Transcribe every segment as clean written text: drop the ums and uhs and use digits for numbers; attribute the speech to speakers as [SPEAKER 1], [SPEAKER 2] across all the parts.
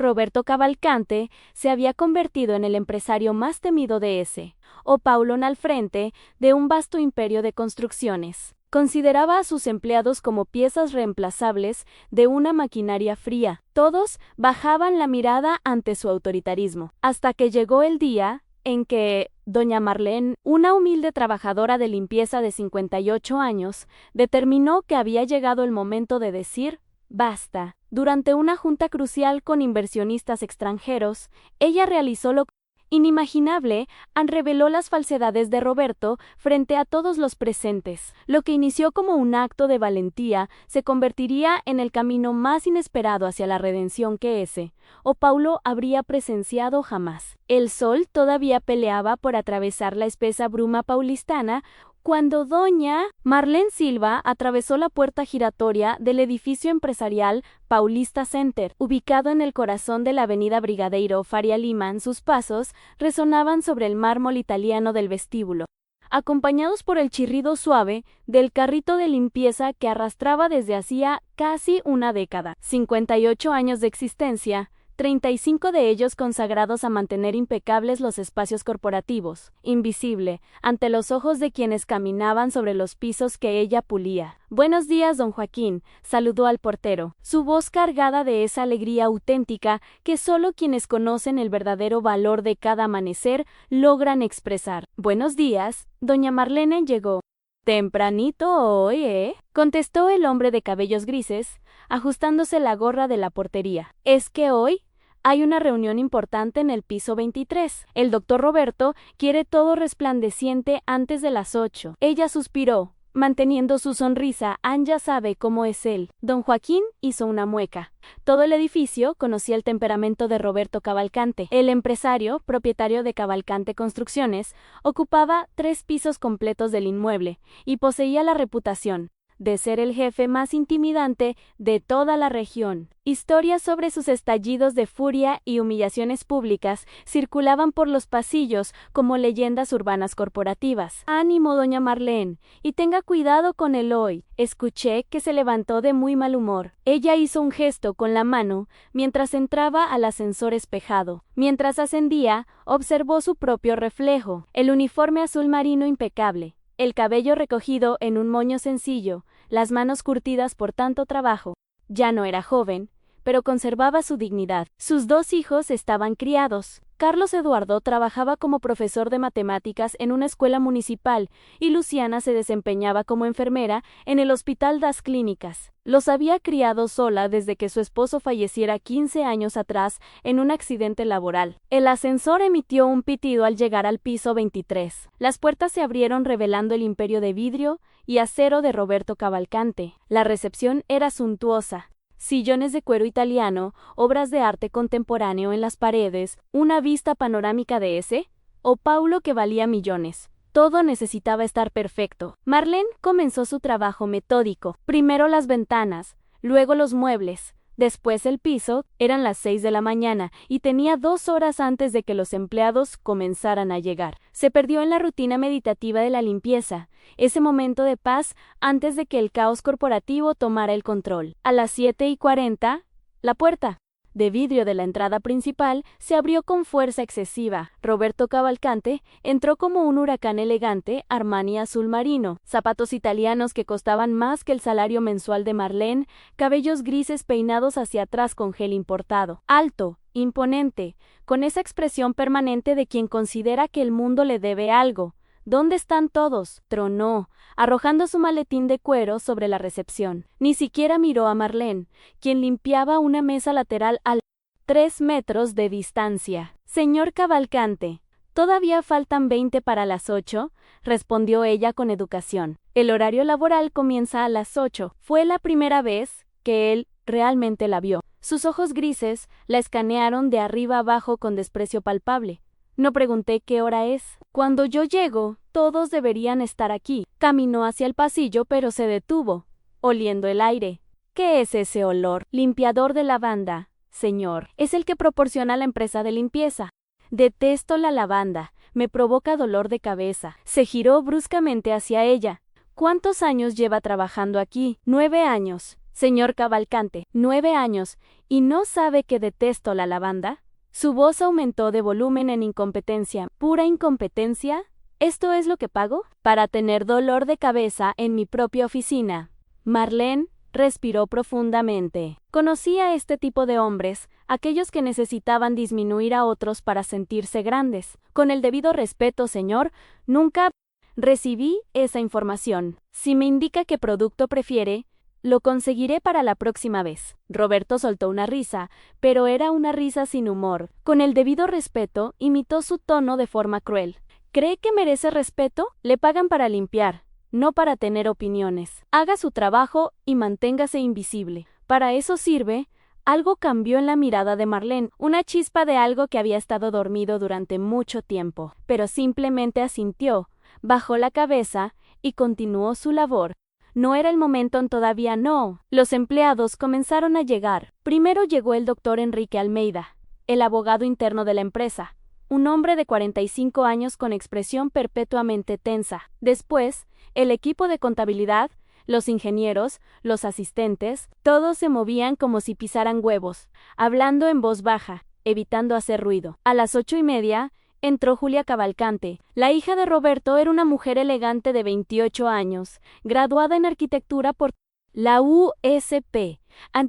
[SPEAKER 1] Roberto Cavalcante se había convertido en el empresario más temido de ese, o Paulón al frente de un vasto imperio de construcciones. Consideraba a sus empleados como piezas reemplazables de una maquinaria fría. Todos bajaban la mirada ante su autoritarismo, hasta que llegó el día en que doña Marlene, una humilde trabajadora de limpieza de 58 años, determinó que había llegado el momento de decir basta. Durante una junta crucial con inversionistas extranjeros, ella realizó lo inimaginable, reveló las falsedades de Roberto frente a todos los presentes. Lo que inició como un acto de valentía se convertiría en el camino más inesperado hacia la redención que ese, o Paulo, habría presenciado jamás. El sol todavía peleaba por atravesar la espesa bruma paulistana cuando doña Marlene Silva atravesó la puerta giratoria del edificio empresarial Paulista Center, ubicado en el corazón de la avenida Brigadeiro Faria Lima. Sus pasos resonaban sobre el mármol italiano del vestíbulo, acompañados por el chirrido suave del carrito de limpieza que arrastraba desde hacía casi una década. 58 años de existencia, 35 de ellos consagrados a mantener impecables los espacios corporativos, invisible, ante los ojos de quienes caminaban sobre los pisos que ella pulía. «Buenos días, don Joaquín», saludó al portero, su voz cargada de esa alegría auténtica que solo quienes conocen el verdadero valor de cada amanecer logran expresar. «Buenos días», doña Marlene llegó. «Tempranito hoy, ¿eh?», contestó el hombre de cabellos grises, ajustándose la gorra de la portería. «Es que hoy hay una reunión importante en el piso 23. El doctor Roberto quiere todo resplandeciente antes de las 8. Ella suspiró, manteniendo su sonrisa. Ya sabe cómo es él. Don Joaquín hizo una mueca. Todo el edificio conocía el temperamento de Roberto Cavalcante. El empresario, propietario de Cavalcante Construcciones, ocupaba 3 pisos completos del inmueble y poseía la reputación de ser el jefe más intimidante de toda la región. Historias sobre sus estallidos de furia y humillaciones públicas circulaban por los pasillos como leyendas urbanas corporativas. «Ánimo, doña Marlene, y tenga cuidado con él hoy». Escuché que se levantó de muy mal humor. Ella hizo un gesto con la mano mientras entraba al ascensor espejado. Mientras ascendía, observó su propio reflejo, el uniforme azul marino impecable, el cabello recogido en un moño sencillo, las manos curtidas por tanto trabajo. Ya no era joven, pero conservaba su dignidad. Sus 2 hijos estaban criados. Carlos Eduardo trabajaba como profesor de matemáticas en una escuela municipal y Luciana se desempeñaba como enfermera en el Hospital das Clínicas. Los había criado sola desde que su esposo falleciera 15 años atrás en un accidente laboral. El ascensor emitió un pitido al llegar al piso 23. Las puertas se abrieron revelando el imperio de vidrio y acero de Roberto Cavalcante. La recepción era suntuosa. Sillones de cuero italiano, obras de arte contemporáneo en las paredes, una vista panorámica de ese, o Paulo que valía millones. Todo necesitaba estar perfecto. Marlene comenzó su trabajo metódico. Primero las ventanas, luego los muebles, después el piso. Eran las 6 de la mañana y tenía 2 horas antes de que los empleados comenzaran a llegar. Se perdió en la rutina meditativa de la limpieza, ese momento de paz antes de que el caos corporativo tomara el control. A las 7:40, la puerta de vidrio de la entrada principal se abrió con fuerza excesiva. Roberto Cavalcante entró como un huracán elegante, Armani azul marino, zapatos italianos que costaban más que el salario mensual de Marlene, cabellos grises peinados hacia atrás con gel importado. Alto, imponente, con esa expresión permanente de quien considera que el mundo le debe algo. «¿Dónde están todos?», tronó, arrojando su maletín de cuero sobre la recepción. Ni siquiera miró a Marlene, quien limpiaba una mesa lateral a 3 metros de distancia. «Señor Cavalcante, todavía faltan 20 para las 8, respondió ella con educación. «El horario laboral comienza a las 8. Fue la primera vez que él realmente la vio. Sus ojos grises la escanearon de arriba abajo con desprecio palpable. «No pregunté qué hora es. Cuando yo llego, todos deberían estar aquí». Caminó hacia el pasillo, pero se detuvo, oliendo el aire. «¿Qué es ese olor?» «Limpiador de lavanda, señor. Es el que proporciona la empresa de limpieza». «Detesto la lavanda. Me provoca dolor de cabeza». Se giró bruscamente hacia ella. «¿Cuántos años lleva trabajando aquí?» «9 años. Señor Cavalcante, 9 años, ¿y no sabe que detesto la lavanda? Su voz aumentó de volumen en incompetencia. ¿Pura incompetencia? ¿Esto es lo que pago? Para tener dolor de cabeza en mi propia oficina. Marlene respiró profundamente. Conocía a este tipo de hombres, aquellos que necesitaban disminuir a otros para sentirse grandes. Con el debido respeto, señor, nunca recibí esa información. Si me indica qué producto prefiere, lo conseguiré para la próxima vez. Roberto soltó una risa, pero era una risa sin humor. Con el debido respeto, imitó su tono de forma cruel. ¿Cree que merece respeto? Le pagan para limpiar, no para tener opiniones. Haga su trabajo y manténgase invisible. Para eso sirve. Algo cambió en la mirada de Marlene, una chispa de algo que había estado dormido durante mucho tiempo, pero simplemente asintió, bajó la cabeza y continuó su labor. No era el momento todavía, no. Los empleados comenzaron a llegar. Primero llegó el doctor Enrique Almeida, el abogado interno de la empresa, un hombre de 45 años con expresión perpetuamente tensa. Después, el equipo de contabilidad, los ingenieros, los asistentes, todos se movían como si pisaran huevos, hablando en voz baja, evitando hacer ruido. A las 8:30, entró Julia Cavalcante. La hija de Roberto era una mujer elegante de 28 años, graduada en arquitectura por la USP.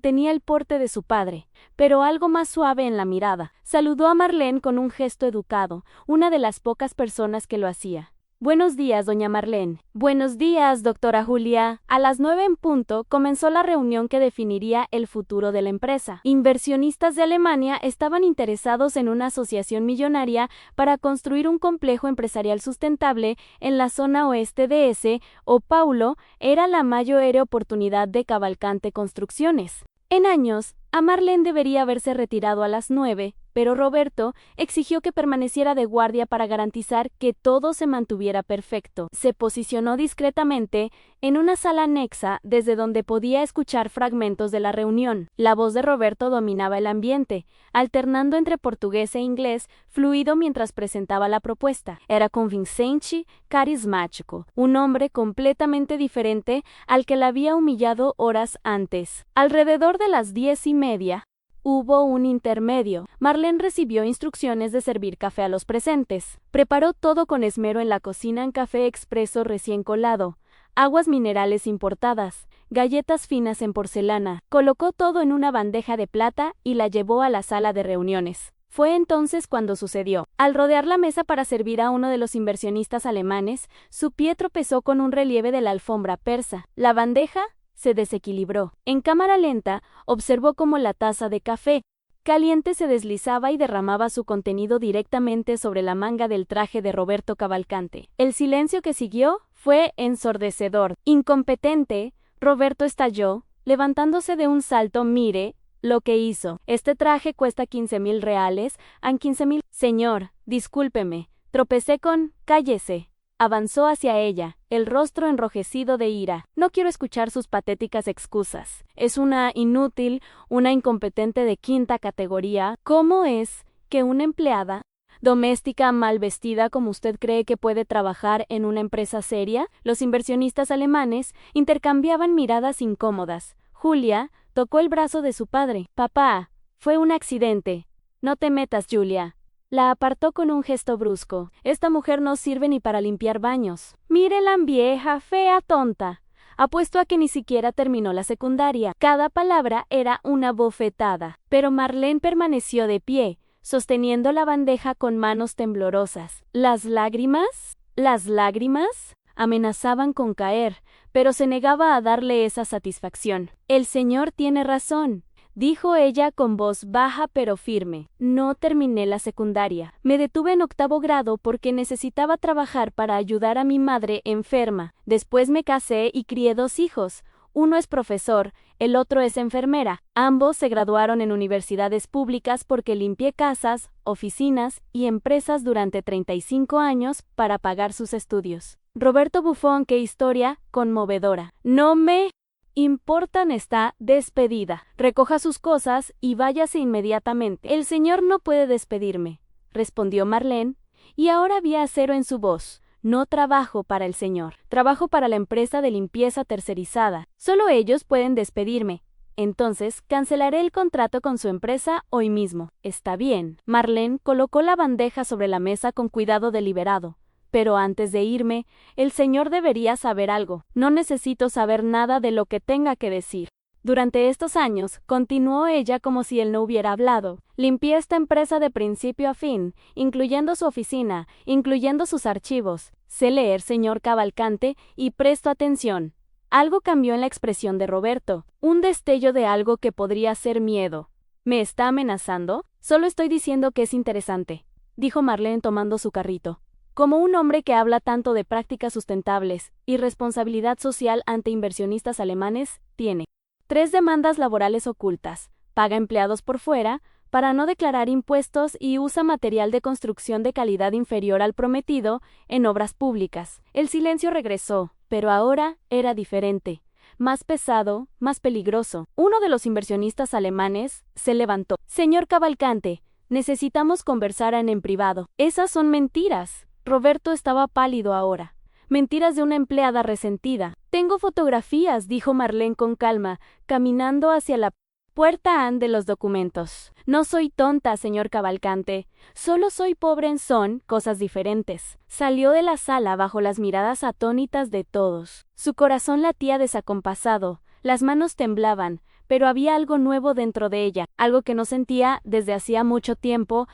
[SPEAKER 1] Tenía el porte de su padre, pero algo más suave en la mirada. Saludó a Marlene con un gesto educado, una de las pocas personas que lo hacía. Buenos días, doña Marlene. Buenos días, doctora Julia. A las 9 en punto comenzó la reunión que definiría el futuro de la empresa. Inversionistas de Alemania estaban interesados en una asociación millonaria para construir un complejo empresarial sustentable en la zona oeste de São Paulo. Era la mayor oportunidad de Cavalcante Construcciones. En años, a Marlene debería haberse retirado a las 9, pero Roberto exigió que permaneciera de guardia para garantizar que todo se mantuviera perfecto. Se posicionó discretamente en una sala anexa desde donde podía escuchar fragmentos de la reunión. La voz de Roberto dominaba el ambiente, alternando entre portugués e inglés, fluido mientras presentaba la propuesta. Era convincente, carismático, un hombre completamente diferente al que la había humillado horas antes. Alrededor de las 10:30, hubo un intermedio. Marlene recibió instrucciones de servir café a los presentes. Preparó todo con esmero en la cocina, en café expreso recién colado, aguas minerales importadas, galletas finas en porcelana. Colocó todo en una bandeja de plata y la llevó a la sala de reuniones. Fue entonces cuando sucedió. Al rodear la mesa para servir a uno de los inversionistas alemanes, su pie tropezó con un relieve de la alfombra persa. La bandeja se desequilibró. En cámara lenta, observó cómo la taza de café caliente se deslizaba y derramaba su contenido directamente sobre la manga del traje de Roberto Cavalcante. El silencio que siguió fue ensordecedor. Incompetente, Roberto estalló, levantándose de un salto. Mire lo que hizo. Este traje cuesta 15,000 reales, a 15,000. Señor, discúlpeme, tropecé con... Cállese. Avanzó hacia ella, el rostro enrojecido de ira. No quiero escuchar sus patéticas excusas. Es una inútil, una incompetente de quinta categoría. ¿Cómo es que una empleada doméstica mal vestida como usted cree que puede trabajar en una empresa seria? Los inversionistas alemanes intercambiaban miradas incómodas. Julia tocó el brazo de su padre. Papá, fue un accidente. No te metas, Julia. La apartó con un gesto brusco. Esta mujer no sirve ni para limpiar baños. Mírela, vieja, fea, tonta. Apuesto a que ni siquiera terminó la secundaria. Cada palabra era una bofetada. Pero Marlene permaneció de pie, sosteniendo la bandeja con manos temblorosas. ¿Las lágrimas? ¿Las lágrimas? Amenazaban con caer, pero se negaba a darle esa satisfacción. El señor tiene razón, dijo ella con voz baja pero firme. No terminé la secundaria. Me detuve en 8º grado porque necesitaba trabajar para ayudar a mi madre enferma. Después me casé y crié 2 hijos. Uno es profesor, el otro es enfermera. Ambos se graduaron en universidades públicas porque limpié casas, oficinas y empresas durante 35 años para pagar sus estudios. Roberto bufón, qué historia conmovedora. No me importan, está despedida. Recoja sus cosas y váyase inmediatamente. El señor no puede despedirme, respondió Marlene, y ahora había acero en su voz. No trabajo para el señor. Trabajo para la empresa de limpieza tercerizada. Solo ellos pueden despedirme. Entonces, cancelaré el contrato con su empresa hoy mismo. Está bien. Marlene colocó la bandeja sobre la mesa con cuidado deliberado. Pero antes de irme, el señor debería saber algo. No necesito saber nada de lo que tenga que decir. Durante estos años, continuó ella como si él no hubiera hablado. Limpié esta empresa de principio a fin, incluyendo su oficina, incluyendo sus archivos. Sé leer, señor Cavalcante, y presto atención. Algo cambió en la expresión de Roberto, un destello de algo que podría ser miedo. ¿Me está amenazando? Solo estoy diciendo que es interesante, dijo Marlene tomando su carrito. Como un hombre que habla tanto de prácticas sustentables y responsabilidad social ante inversionistas alemanes, tiene 3 demandas laborales ocultas, paga empleados por fuera, para no declarar impuestos y usa material de construcción de calidad inferior al prometido en obras públicas. El silencio regresó, pero ahora era diferente, más pesado, más peligroso. Uno de los inversionistas alemanes se levantó. Señor Cavalcante, necesitamos conversar en privado. Esas son mentiras. Roberto estaba pálido ahora. Mentiras de una empleada resentida. Tengo fotografías, dijo Marlene con calma, caminando hacia la puerta de los documentos. No soy tonta, señor Cavalcante. Solo soy pobre son cosas diferentes. Salió de la sala bajo las miradas atónitas de todos. Su corazón latía desacompasado, las manos temblaban, pero había algo nuevo dentro de ella, algo que no sentía desde hacía mucho tiempo.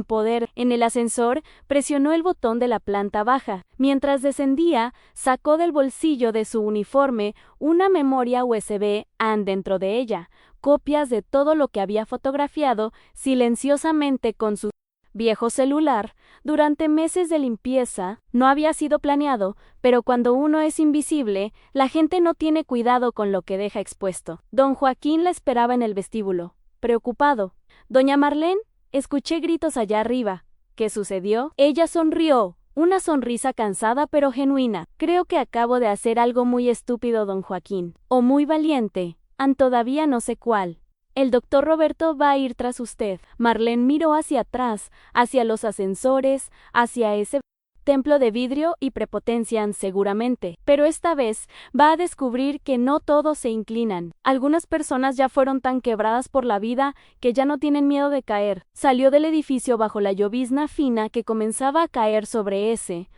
[SPEAKER 1] Poder. En el ascensor, presionó el botón de la planta baja. Mientras descendía, sacó del bolsillo de su uniforme una memoria USB dentro de ella, copias de todo lo que había fotografiado silenciosamente con su viejo celular. Durante meses de limpieza, no había sido planeado, pero cuando uno es invisible, la gente no tiene cuidado con lo que deja expuesto. Don Joaquín la esperaba en el vestíbulo, preocupado. Doña Marlene, escuché gritos allá arriba. ¿Qué sucedió? Ella sonrió, una sonrisa cansada pero genuina. Creo que acabo de hacer algo muy estúpido, don Joaquín. O muy valiente. Todavía no sé cuál. El doctor Roberto va a ir tras usted. Marlene miró hacia atrás, hacia los ascensores, hacia ese templo de vidrio y prepotencia seguramente. Pero esta vez va a descubrir que no todos se inclinan. Algunas personas ya fueron tan quebradas por la vida que ya no tienen miedo de caer. Salió del edificio bajo la llovizna fina que comenzaba a caer sobre ese.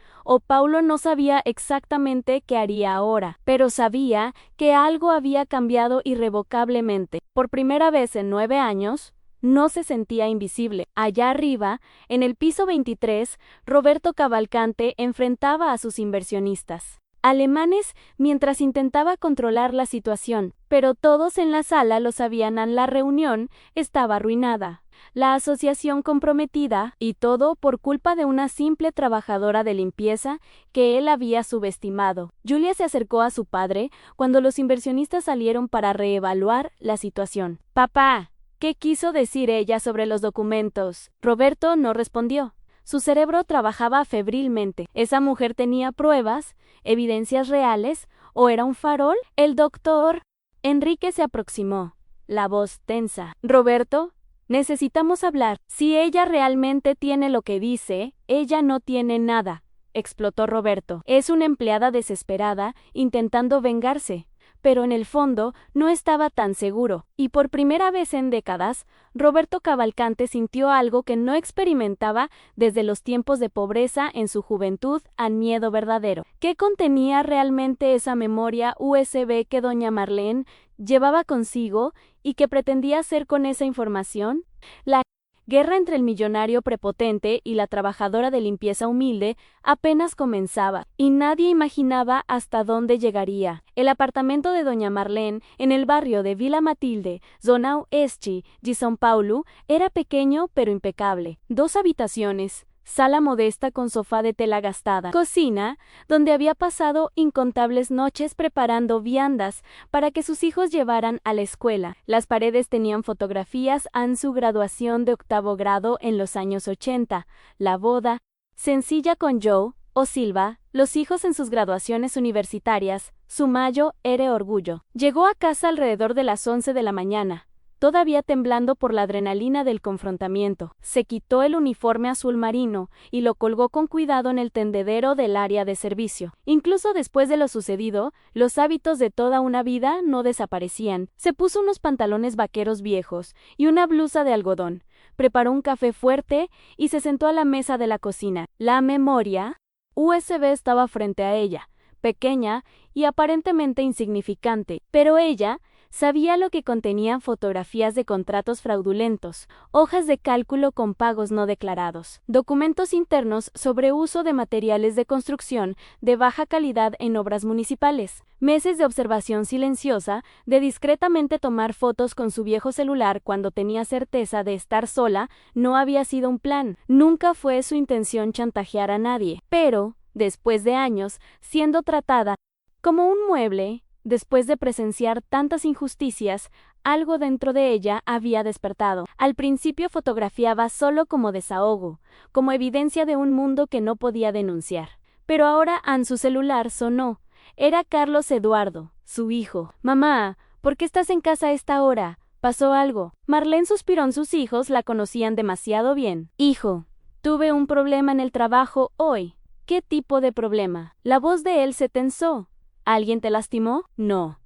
[SPEAKER 1] Paulo no sabía exactamente qué haría ahora, pero sabía que algo había cambiado irrevocablemente. Por primera vez en 9 años, no se sentía invisible. Allá arriba, en el piso 23, Roberto Cavalcante enfrentaba a sus inversionistas alemanes mientras intentaba controlar la situación, pero todos en la sala lo sabían. La reunión estaba arruinada. La asociación comprometida, y todo por culpa de una simple trabajadora de limpieza que él había subestimado. Julia se acercó a su padre cuando los inversionistas salieron para reevaluar la situación. Papá, ¿qué quiso decir ella sobre los documentos? Roberto no respondió. Su cerebro trabajaba febrilmente. ¿Esa mujer tenía pruebas, evidencias reales, o era un farol? El doctor Enrique se aproximó, la voz tensa. Roberto, necesitamos hablar. Si ella realmente tiene lo que dice, ella no tiene nada, explotó Roberto. Es una empleada desesperada, intentando vengarse. Pero en el fondo no estaba tan seguro, y por primera vez en décadas, Roberto Cavalcante sintió algo que no experimentaba desde los tiempos de pobreza en su juventud, miedo verdadero. ¿Qué contenía realmente esa memoria USB que doña Marlene llevaba consigo y qué pretendía hacer con esa información? La guerra entre el millonario prepotente y la trabajadora de limpieza humilde apenas comenzaba, y nadie imaginaba hasta dónde llegaría. El apartamento de doña Marlene, en el barrio de Villa Matilde, zona oeste de São Paulo, era pequeño pero impecable. 2 habitaciones, sala modesta con sofá de tela gastada, cocina, donde había pasado incontables noches preparando viandas para que sus hijos llevaran a la escuela. Las paredes tenían fotografías en su graduación de 8º grado en los años 80, la boda sencilla con Joe o Silva, los hijos en sus graduaciones universitarias. Su mayo era orgullo. Llegó a casa alrededor de las 11 de la mañana. todavía temblando por la adrenalina del confrontamiento. Se quitó el uniforme azul marino y lo colgó con cuidado en el tendedero del área de servicio. Incluso después de lo sucedido, los hábitos de toda una vida no desaparecían. Se puso unos pantalones vaqueros viejos y una blusa de algodón. Preparó un café fuerte y se sentó a la mesa de la cocina. La memoria USB estaba frente a ella, pequeña y aparentemente insignificante, pero ella sabía lo que contenían: fotografías de contratos fraudulentos, hojas de cálculo con pagos no declarados, documentos internos sobre uso de materiales de construcción de baja calidad en obras municipales, meses de observación silenciosa, de discretamente tomar fotos con su viejo celular cuando tenía certeza de estar sola. No había sido un plan, nunca fue su intención chantajear a nadie, pero, después de años, siendo tratada como un mueble, después de presenciar tantas injusticias, algo dentro de ella había despertado. Al principio fotografiaba solo como desahogo, como evidencia de un mundo que no podía denunciar. Pero ahora su celular sonó. Era Carlos Eduardo, su hijo. «Mamá, ¿por qué estás en casa a esta hora? ¿Pasó algo?» Marlene suspiró. Sus hijos la conocían demasiado bien. «Hijo, tuve un problema en el trabajo hoy». «¿Qué tipo de problema?» La voz de él se tensó. ¿Alguien te lastimó? No,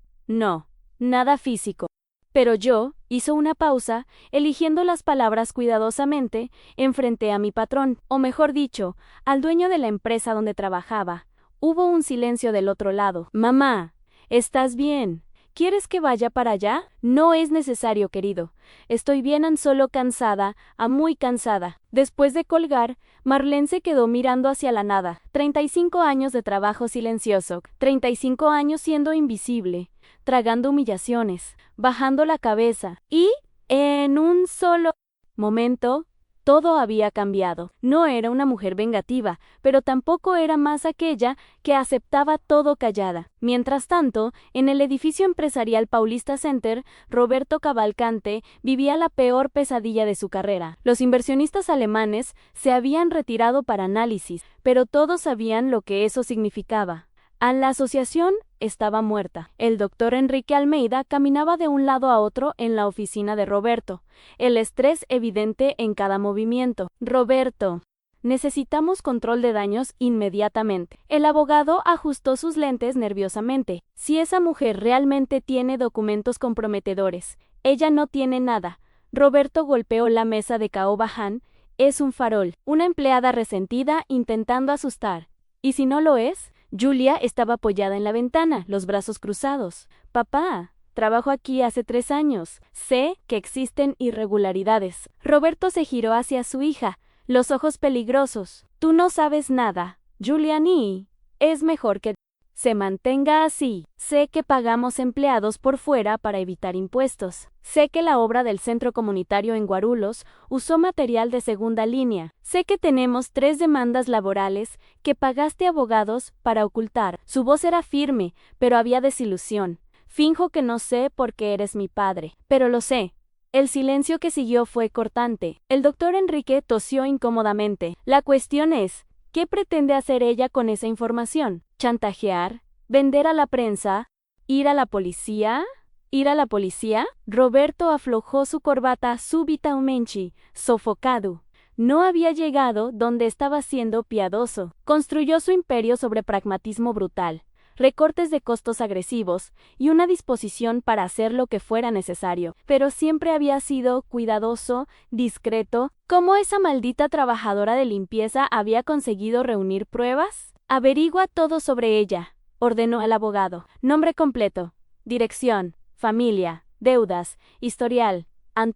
[SPEAKER 1] nada físico. Pero yo, hizo una pausa, eligiendo las palabras cuidadosamente, enfrenté a mi patrón, o mejor dicho, al dueño de la empresa donde trabajaba. Hubo un silencio del otro lado. «Mamá, ¿estás bien? ¿Quieres que vaya para allá?» «No es necesario, querido. Estoy bien, solo cansada, muy cansada». Después de colgar, Marlene se quedó mirando hacia la nada. 35 años de trabajo silencioso, 35 años siendo invisible, tragando humillaciones, bajando la cabeza. Y, en un solo momento, todo había cambiado. No era una mujer vengativa, pero tampoco era más aquella que aceptaba todo callada. Mientras tanto, en el edificio empresarial Paulista Center, Roberto Cavalcante vivía la peor pesadilla de su carrera. Los inversionistas alemanes se habían retirado para análisis, pero todos sabían lo que eso significaba. La asociación estaba muerta. El doctor Enrique Almeida caminaba de un lado a otro en la oficina de Roberto, el estrés evidente en cada movimiento. «Roberto, necesitamos control de daños inmediatamente». El abogado ajustó sus lentes nerviosamente. «Si esa mujer realmente tiene documentos comprometedores, ella no tiene nada». Roberto golpeó la mesa de caoba. «Es un farol, una empleada resentida intentando asustar. ¿Y si no lo es?» Julia estaba apoyada en la ventana, los brazos cruzados. «Papá, trabajo aquí hace 3 años. Sé que existen irregularidades». Roberto se giró hacia su hija, los ojos peligrosos. «Tú no sabes nada, Juliani. Es mejor que se mantenga así. Sé que pagamos empleados por fuera para evitar impuestos. Sé que la obra del centro comunitario en Guarulhos usó material de segunda línea. Sé que tenemos 3 demandas laborales que pagaste abogados para ocultar». Su voz era firme, pero había desilusión. «Finjo que no sé porque eres mi padre, pero lo sé». El silencio que siguió fue cortante. El doctor Enrique tosió incómodamente. «La cuestión es, ¿qué pretende hacer ella con esa información? ¿Chantajear? ¿Vender a la prensa? ¿Ir a la policía?» «¿Ir a la policía?» Roberto aflojó su corbata súbitamente, sofocado. No había llegado donde estaba siendo piadoso. Construyó su imperio sobre pragmatismo brutal, recortes de costos agresivos y una disposición para hacer lo que fuera necesario. Pero siempre había sido cuidadoso, discreto. ¿Cómo esa maldita trabajadora de limpieza había conseguido reunir pruebas? «Averigua todo sobre ella», ordenó el abogado. «Nombre completo, dirección, familia, deudas, historial,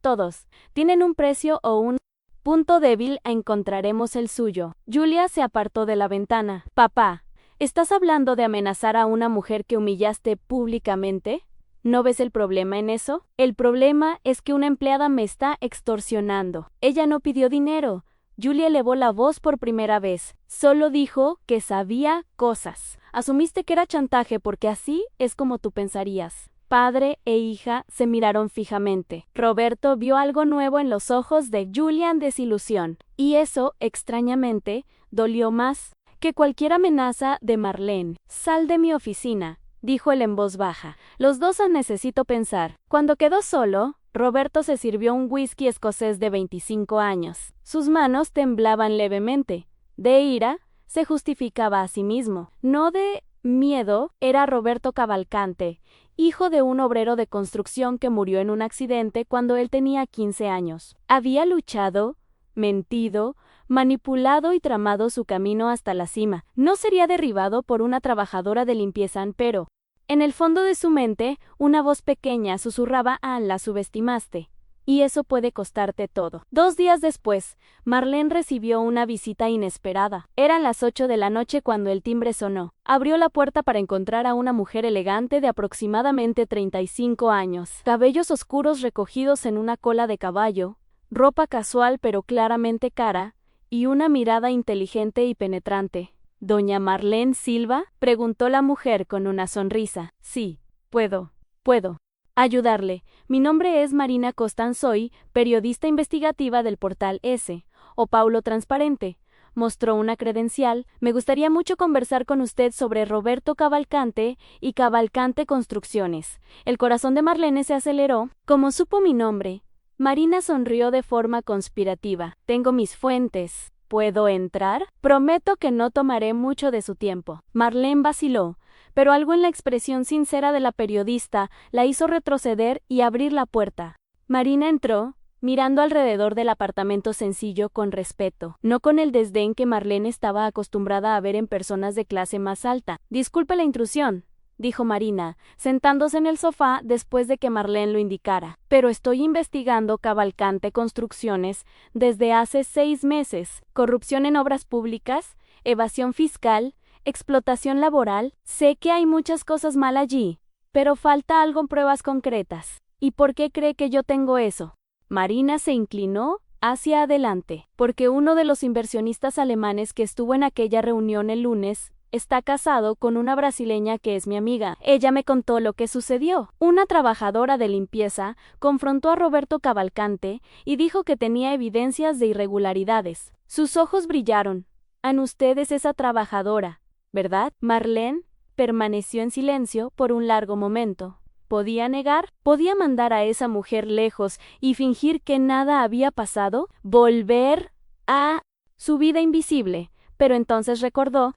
[SPEAKER 1] todos. Tienen un precio o un punto débil, encontraremos el suyo». Julia se apartó de la ventana. «Papá, ¿estás hablando de amenazar a una mujer que humillaste públicamente? ¿No ves el problema en eso? El problema es que una empleada me está extorsionando. Ella no pidió dinero». Julia elevó la voz por primera vez. «Solo dijo que sabía cosas. Asumiste que era chantaje porque así es como tú pensarías». Padre e hija se miraron fijamente. Roberto vio algo nuevo en los ojos de Julia: desilusión. Y eso, extrañamente, dolió más que cualquier amenaza de Marlene. «Sal de mi oficina», dijo él en voz baja. «Los dos necesito pensar». Cuando quedó solo, Roberto se sirvió un whisky escocés de 25 años. Sus manos temblaban levemente. De ira, se justificaba a sí mismo. No de miedo, era Roberto Cavalcante, hijo de un obrero de construcción que murió en un accidente cuando él tenía 15 años. Había luchado, mentido, manipulado y tramado su camino hasta la cima. No sería derribado por una trabajadora de limpieza, pero en el fondo de su mente, una voz pequeña susurraba: «Ah, la subestimaste. Y eso puede costarte todo». 2 días después, Marlene recibió una visita inesperada. Eran las 8 de la noche cuando el timbre sonó. Abrió la puerta para encontrar a una mujer elegante de aproximadamente 35 años. Cabellos oscuros recogidos en una cola de caballo, ropa casual pero claramente cara, y una mirada inteligente y penetrante. «¿Doña Marlene Silva?», preguntó la mujer con una sonrisa. «Sí, puedo ayudarle. Mi nombre es Marina Costan, soy periodista investigativa del portal S, o Paulo Transparente». Mostró una credencial. «Me gustaría mucho conversar con usted sobre Roberto Cavalcante y Cavalcante Construcciones». El corazón de Marlene se aceleró. Como supo mi nombre, Marina sonrió de forma conspirativa. «Tengo mis fuentes. ¿Puedo entrar? Prometo que no tomaré mucho de su tiempo». Marlene vaciló, pero algo en la expresión sincera de la periodista la hizo retroceder y abrir la puerta. Marina entró, mirando alrededor del apartamento sencillo con respeto, no con el desdén que Marlene estaba acostumbrada a ver en personas de clase más alta. «Disculpe la intrusión», dijo Marina, sentándose en el sofá después de que Marlene lo indicara. «Pero estoy investigando Cavalcante Construcciones desde hace 6 meses. Corrupción en obras públicas, evasión fiscal, explotación laboral. Sé que hay muchas cosas mal allí, pero falta algo en pruebas concretas. ¿Y por qué cree que yo tengo eso?». Marina se inclinó hacia adelante. «Porque uno de los inversionistas alemanes que estuvo en aquella reunión el lunes está casado con una brasileña que es mi amiga. Ella me contó lo que sucedió. Una trabajadora de limpieza confrontó a Roberto Cavalcante y dijo que tenía evidencias de irregularidades. Sus ojos brillaron. «Han ustedes esa trabajadora, ¿verdad?». Marlene permaneció en silencio por un largo momento. ¿Podía negar? ¿Podía mandar a esa mujer lejos y fingir que nada había pasado? ¿Volver a su vida invisible? Pero entonces recordó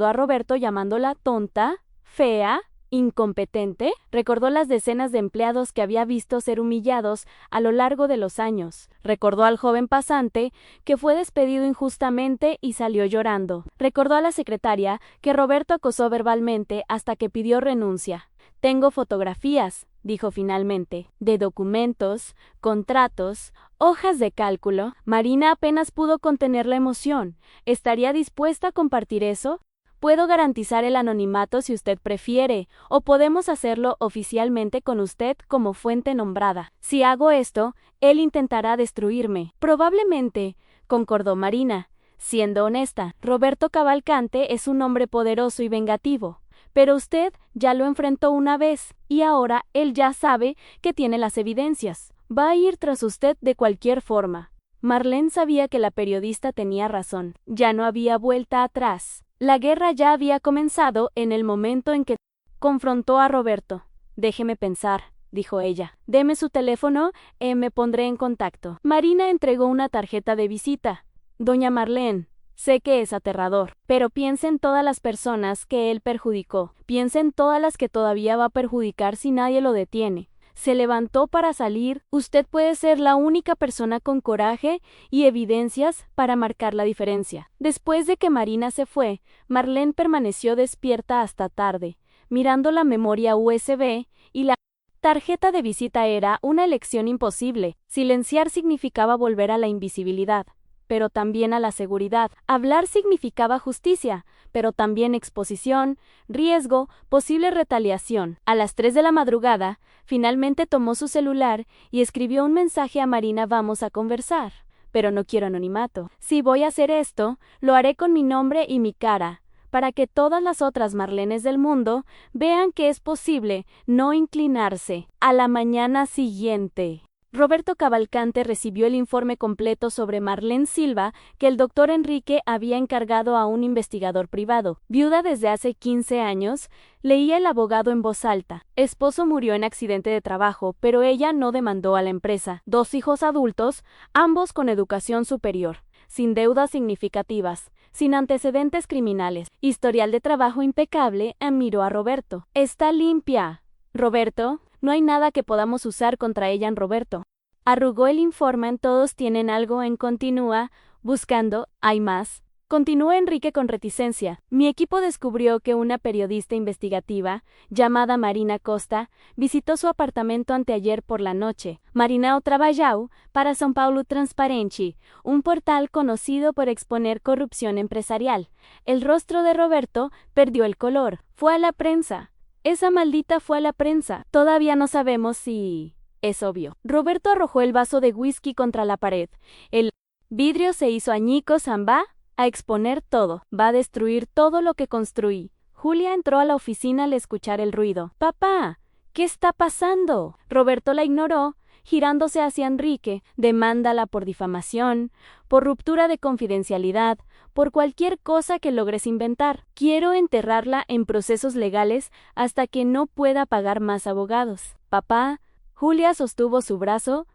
[SPEAKER 1] a Roberto llamándola tonta, fea, incompetente. Recordó las decenas de empleados que había visto ser humillados a lo largo de los años. Recordó al joven pasante que fue despedido injustamente y salió llorando. Recordó a la secretaria que Roberto acosó verbalmente hasta que pidió renuncia. «Tengo fotografías», dijo finalmente, «de documentos, contratos, hojas de cálculo». Marina apenas pudo contener la emoción. ¿Estaría dispuesta a compartir eso? «Puedo garantizar el anonimato si usted prefiere, o podemos hacerlo oficialmente con usted como fuente nombrada. Si hago esto, él intentará destruirme». «Probablemente», concordó Marina. Siendo honesta, Roberto Cavalcante es un hombre poderoso y vengativo. Pero usted ya lo enfrentó una vez, y ahora él ya sabe que tiene las evidencias. Va a ir tras usted de cualquier forma». Marlene sabía que la periodista tenía razón. Ya no había vuelta atrás. La guerra ya había comenzado en el momento en que confrontó a Roberto. «Déjeme pensar», dijo ella. «Deme su teléfono, me pondré en contacto». Marina entregó una tarjeta de visita. «Doña Marlene, sé que es aterrador, pero piense en todas las personas que él perjudicó. Piense en todas las que todavía va a perjudicar si nadie lo detiene». Se levantó para salir. «Usted puede ser la única persona con coraje y evidencias para marcar la diferencia». Después de que Marina se fue, Marlene permaneció despierta hasta tarde, mirando la memoria USB y la tarjeta de visita. Era una elección imposible. Silenciar significaba volver a la invisibilidad, pero también a la seguridad. Hablar significaba justicia, pero también exposición, riesgo, posible retaliación. A las 3 de la madrugada, finalmente tomó su celular y escribió un mensaje a Marina: «Vamos a conversar, pero no quiero anonimato. Si voy a hacer esto, lo haré con mi nombre y mi cara, para que todas las otras Marlenes del mundo vean que es posible no inclinarse». A la mañana siguiente, Roberto Cavalcante recibió el informe completo sobre Marlene Silva que el doctor Enrique había encargado a un investigador privado. Viuda desde hace 15 años, leía el abogado en voz alta. Esposo murió en accidente de trabajo, pero ella no demandó a la empresa. 2 hijos adultos, ambos con educación superior, sin deudas significativas, sin antecedentes criminales, historial de trabajo impecable. Miró a Roberto. Está limpia. Roberto, no hay nada que podamos usar contra ella en Roberto. Arrugó el informe. Todos tienen algo en continúa, buscando, hay más. Continuó Enrique con reticencia. Mi equipo descubrió que una periodista investigativa, llamada Marina Costa, visitó su apartamento anteayer por la noche. Marina trabajó para São Paulo Transparente, un portal conocido por exponer corrupción empresarial. El rostro de Roberto perdió el color. Fue a la prensa. Esa maldita fue a la prensa. Todavía no sabemos si... Es obvio. Roberto arrojó el vaso de whisky contra la pared. El vidrio se hizo añicos. Va a exponer todo. Va a destruir todo lo que construí. Julia entró a la oficina al escuchar el ruido. Papá, ¿qué está pasando? Roberto la ignoró, girándose hacia Enrique. Demándala por difamación, por ruptura de confidencialidad, por cualquier cosa que logres inventar. Quiero enterrarla en procesos legales hasta que no pueda pagar más abogados. Papá, Julia sostuvo su brazo.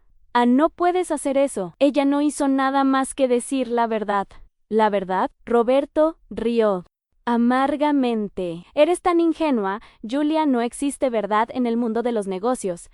[SPEAKER 1] No puedes hacer eso. Ella no hizo nada más que decir la verdad. ¿La verdad? Roberto rió amargamente. Eres tan ingenua, Julia. No existe verdad en el mundo de los negocios.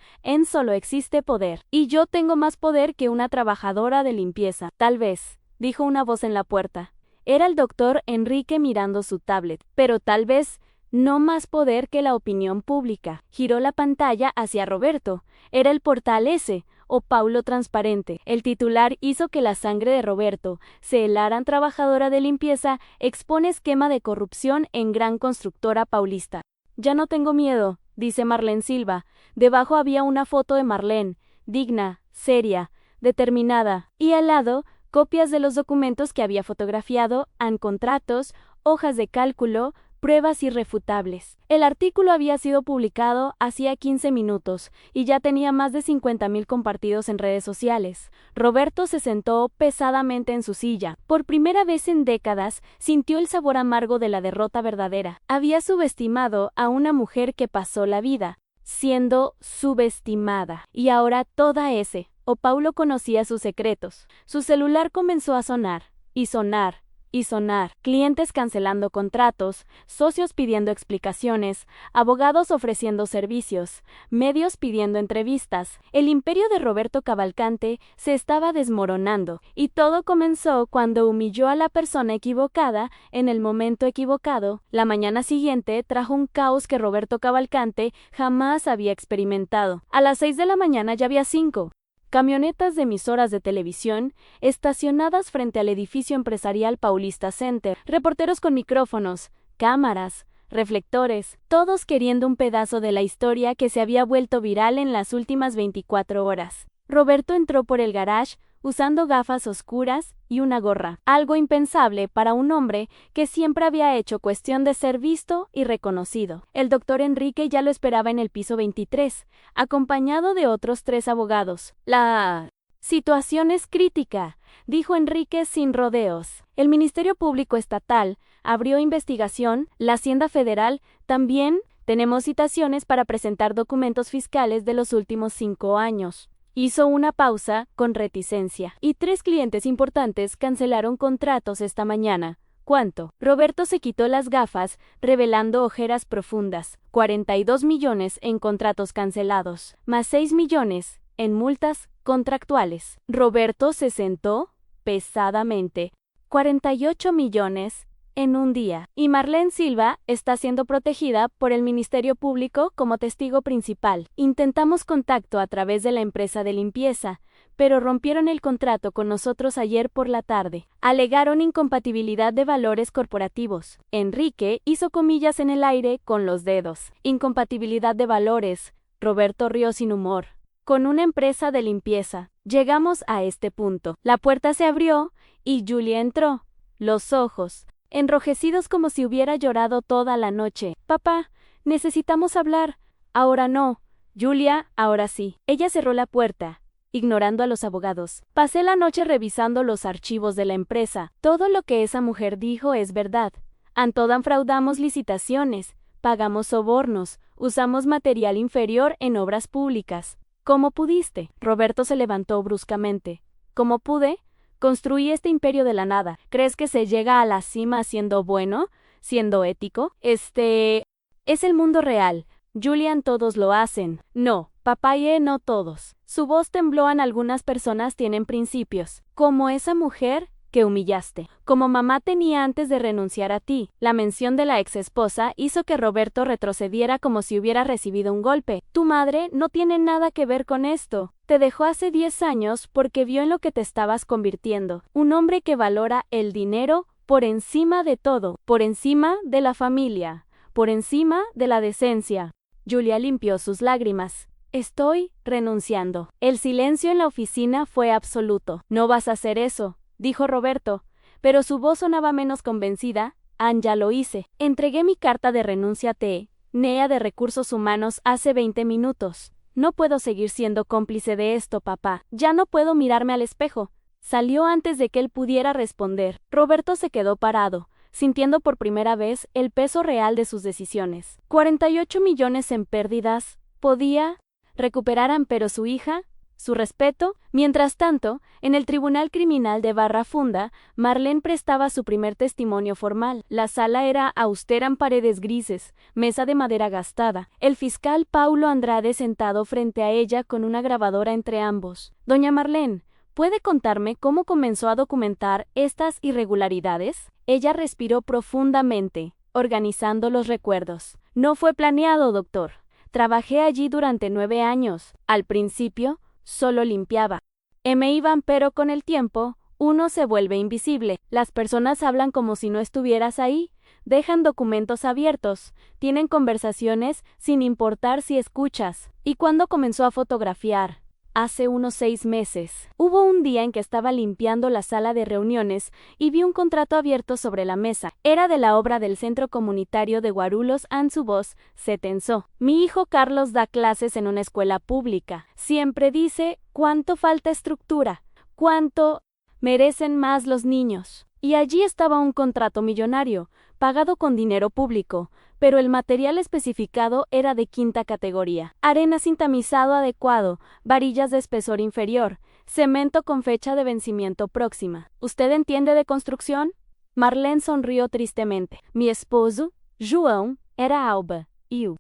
[SPEAKER 1] Solo existe poder. Y yo tengo más poder que una trabajadora de limpieza. Tal vez, dijo una voz en la puerta. Era el doctor Enrique mirando su tablet. Pero tal vez no más poder que la opinión pública. Giró la pantalla hacia Roberto. Era el portal ese, o Paulo Transparente. El titular hizo que la sangre de Roberto se helaran. Trabajadora de limpieza expone esquema de corrupción en gran constructora paulista. Ya no tengo miedo, dice Marlene Silva. Debajo había una foto de Marlene, digna, seria, determinada, y al lado, copias de los documentos que había fotografiado, contratos, hojas de cálculo, pruebas irrefutables. El artículo había sido publicado hacía 15 minutos y ya tenía más de 50,000 compartidos en redes sociales. Roberto se sentó pesadamente en su silla. Por primera vez en décadas, sintió el sabor amargo de la derrota verdadera. Había subestimado a una mujer que pasó la vida siendo subestimada. Y ahora toda ese, Paulo conocía sus secretos. Su celular comenzó a sonar, y sonar, y sonar. Clientes cancelando contratos, socios pidiendo explicaciones, abogados ofreciendo servicios, medios pidiendo entrevistas. El imperio de Roberto Cavalcante se estaba desmoronando, y todo comenzó cuando humilló a la persona equivocada en el momento equivocado. La mañana siguiente trajo un caos que Roberto Cavalcante jamás había experimentado. A las 6 de la mañana ya había 5 camionetas de emisoras de televisión estacionadas frente al edificio empresarial Paulista Center, reporteros con micrófonos, cámaras, reflectores, todos queriendo un pedazo de la historia que se había vuelto viral en las últimas 24 horas. Roberto entró por el garage usando gafas oscuras y una gorra, algo impensable para un hombre que siempre había hecho cuestión de ser visto y reconocido. El doctor Enrique ya lo esperaba en el piso 23, acompañado de otros 3 abogados. La situación es crítica, dijo Enrique sin rodeos. El Ministerio Público Estatal abrió investigación, la Hacienda Federal también. Tenemos citaciones para presentar documentos fiscales de los últimos 5 años. Hizo una pausa con reticencia. Y 3 clientes importantes cancelaron contratos esta mañana. ¿Cuánto? Roberto se quitó las gafas, revelando ojeras profundas. 42 millones en contratos cancelados, más 6 millones en multas contractuales. Roberto se sentó pesadamente. 48 millones en un día. Y Marlene Silva está siendo protegida por el Ministerio Público como testigo principal. Intentamos contacto a través de la empresa de limpieza, pero rompieron el contrato con nosotros ayer por la tarde. Alegaron incompatibilidad de valores corporativos. Enrique hizo comillas en el aire con los dedos. Incompatibilidad de valores. Roberto rió sin humor. Con una empresa de limpieza. Llegamos a este punto. La puerta se abrió y Julia entró. Los ojos enrojecidos como si hubiera llorado toda la noche. Papá, necesitamos hablar. Ahora no. Julia, ahora sí. Ella cerró la puerta ignorando a los abogados. Pasé la noche revisando los archivos de la empresa. Todo lo que esa mujer dijo es verdad. Antodan fraudamos licitaciones, pagamos sobornos, usamos material inferior en obras públicas. ¿Cómo pudiste? Roberto se levantó bruscamente. ¿Cómo pude? Construí este imperio de la nada. ¿Crees que se llega a la cima siendo bueno? ¿Siendo ético? Es el mundo real. Julian, todos lo hacen. No, papaye, no todos. Su voz tembló. Algunas personas tienen principios. Como esa mujer que humillaste. Como mamá tenía antes de renunciar a ti. La mención de la exesposa hizo que Roberto retrocediera como si hubiera recibido un golpe. Tu madre no tiene nada que ver con esto. Te dejó hace 10 años porque vio en lo que te estabas convirtiendo. Un hombre que valora el dinero por encima de todo, por encima de la familia, por encima de la decencia. Julia limpió sus lágrimas. Estoy renunciando. El silencio en la oficina fue absoluto. No vas a hacer eso, dijo Roberto, pero su voz sonaba menos convencida. Ya lo hice. Entregué mi carta de renuncia a NEA de Recursos Humanos hace 20 minutos. No puedo seguir siendo cómplice de esto, papá. Ya no puedo mirarme al espejo. Salió antes de que él pudiera responder. Roberto se quedó parado, sintiendo por primera vez el peso real de sus decisiones. 48 millones en pérdidas. Podía recuperar, pero su hija, su respeto. Mientras tanto, en el Tribunal Criminal de Barra Funda, Marlene prestaba su primer testimonio formal. La sala era austera, en paredes grises, mesa de madera gastada. El fiscal Paulo Andrade sentado frente a ella con una grabadora entre ambos. Doña Marlene, ¿puede contarme cómo comenzó a documentar estas irregularidades? Ella respiró profundamente, organizando los recuerdos. No fue planeado, doctor. Trabajé allí durante 9 años. Al principio, solo limpiaba. Me iban, pero con el tiempo, uno se vuelve invisible. Las personas hablan como si no estuvieras ahí. Dejan documentos abiertos. Tienen conversaciones sin importar si escuchas. ¿Y cuándo comenzó a fotografiar? Hace unos 6 meses. Hubo un día en que estaba limpiando la sala de reuniones y vi un contrato abierto sobre la mesa. Era de la obra del Centro Comunitario de Guarulhos. Su voz se tensó. Mi hijo Carlos da clases en una escuela pública. Siempre dice, ¿cuánto falta estructura? ¿Cuánto merecen más los niños? Y allí estaba un contrato millonario, pagado con dinero público, pero el material especificado era de 5ª categoría. Arena sin tamizado adecuado, varillas de espesor inferior, cemento con fecha de vencimiento próxima. ¿Usted entiende de construcción? Marlene sonrió tristemente. Mi esposo, João, era alba.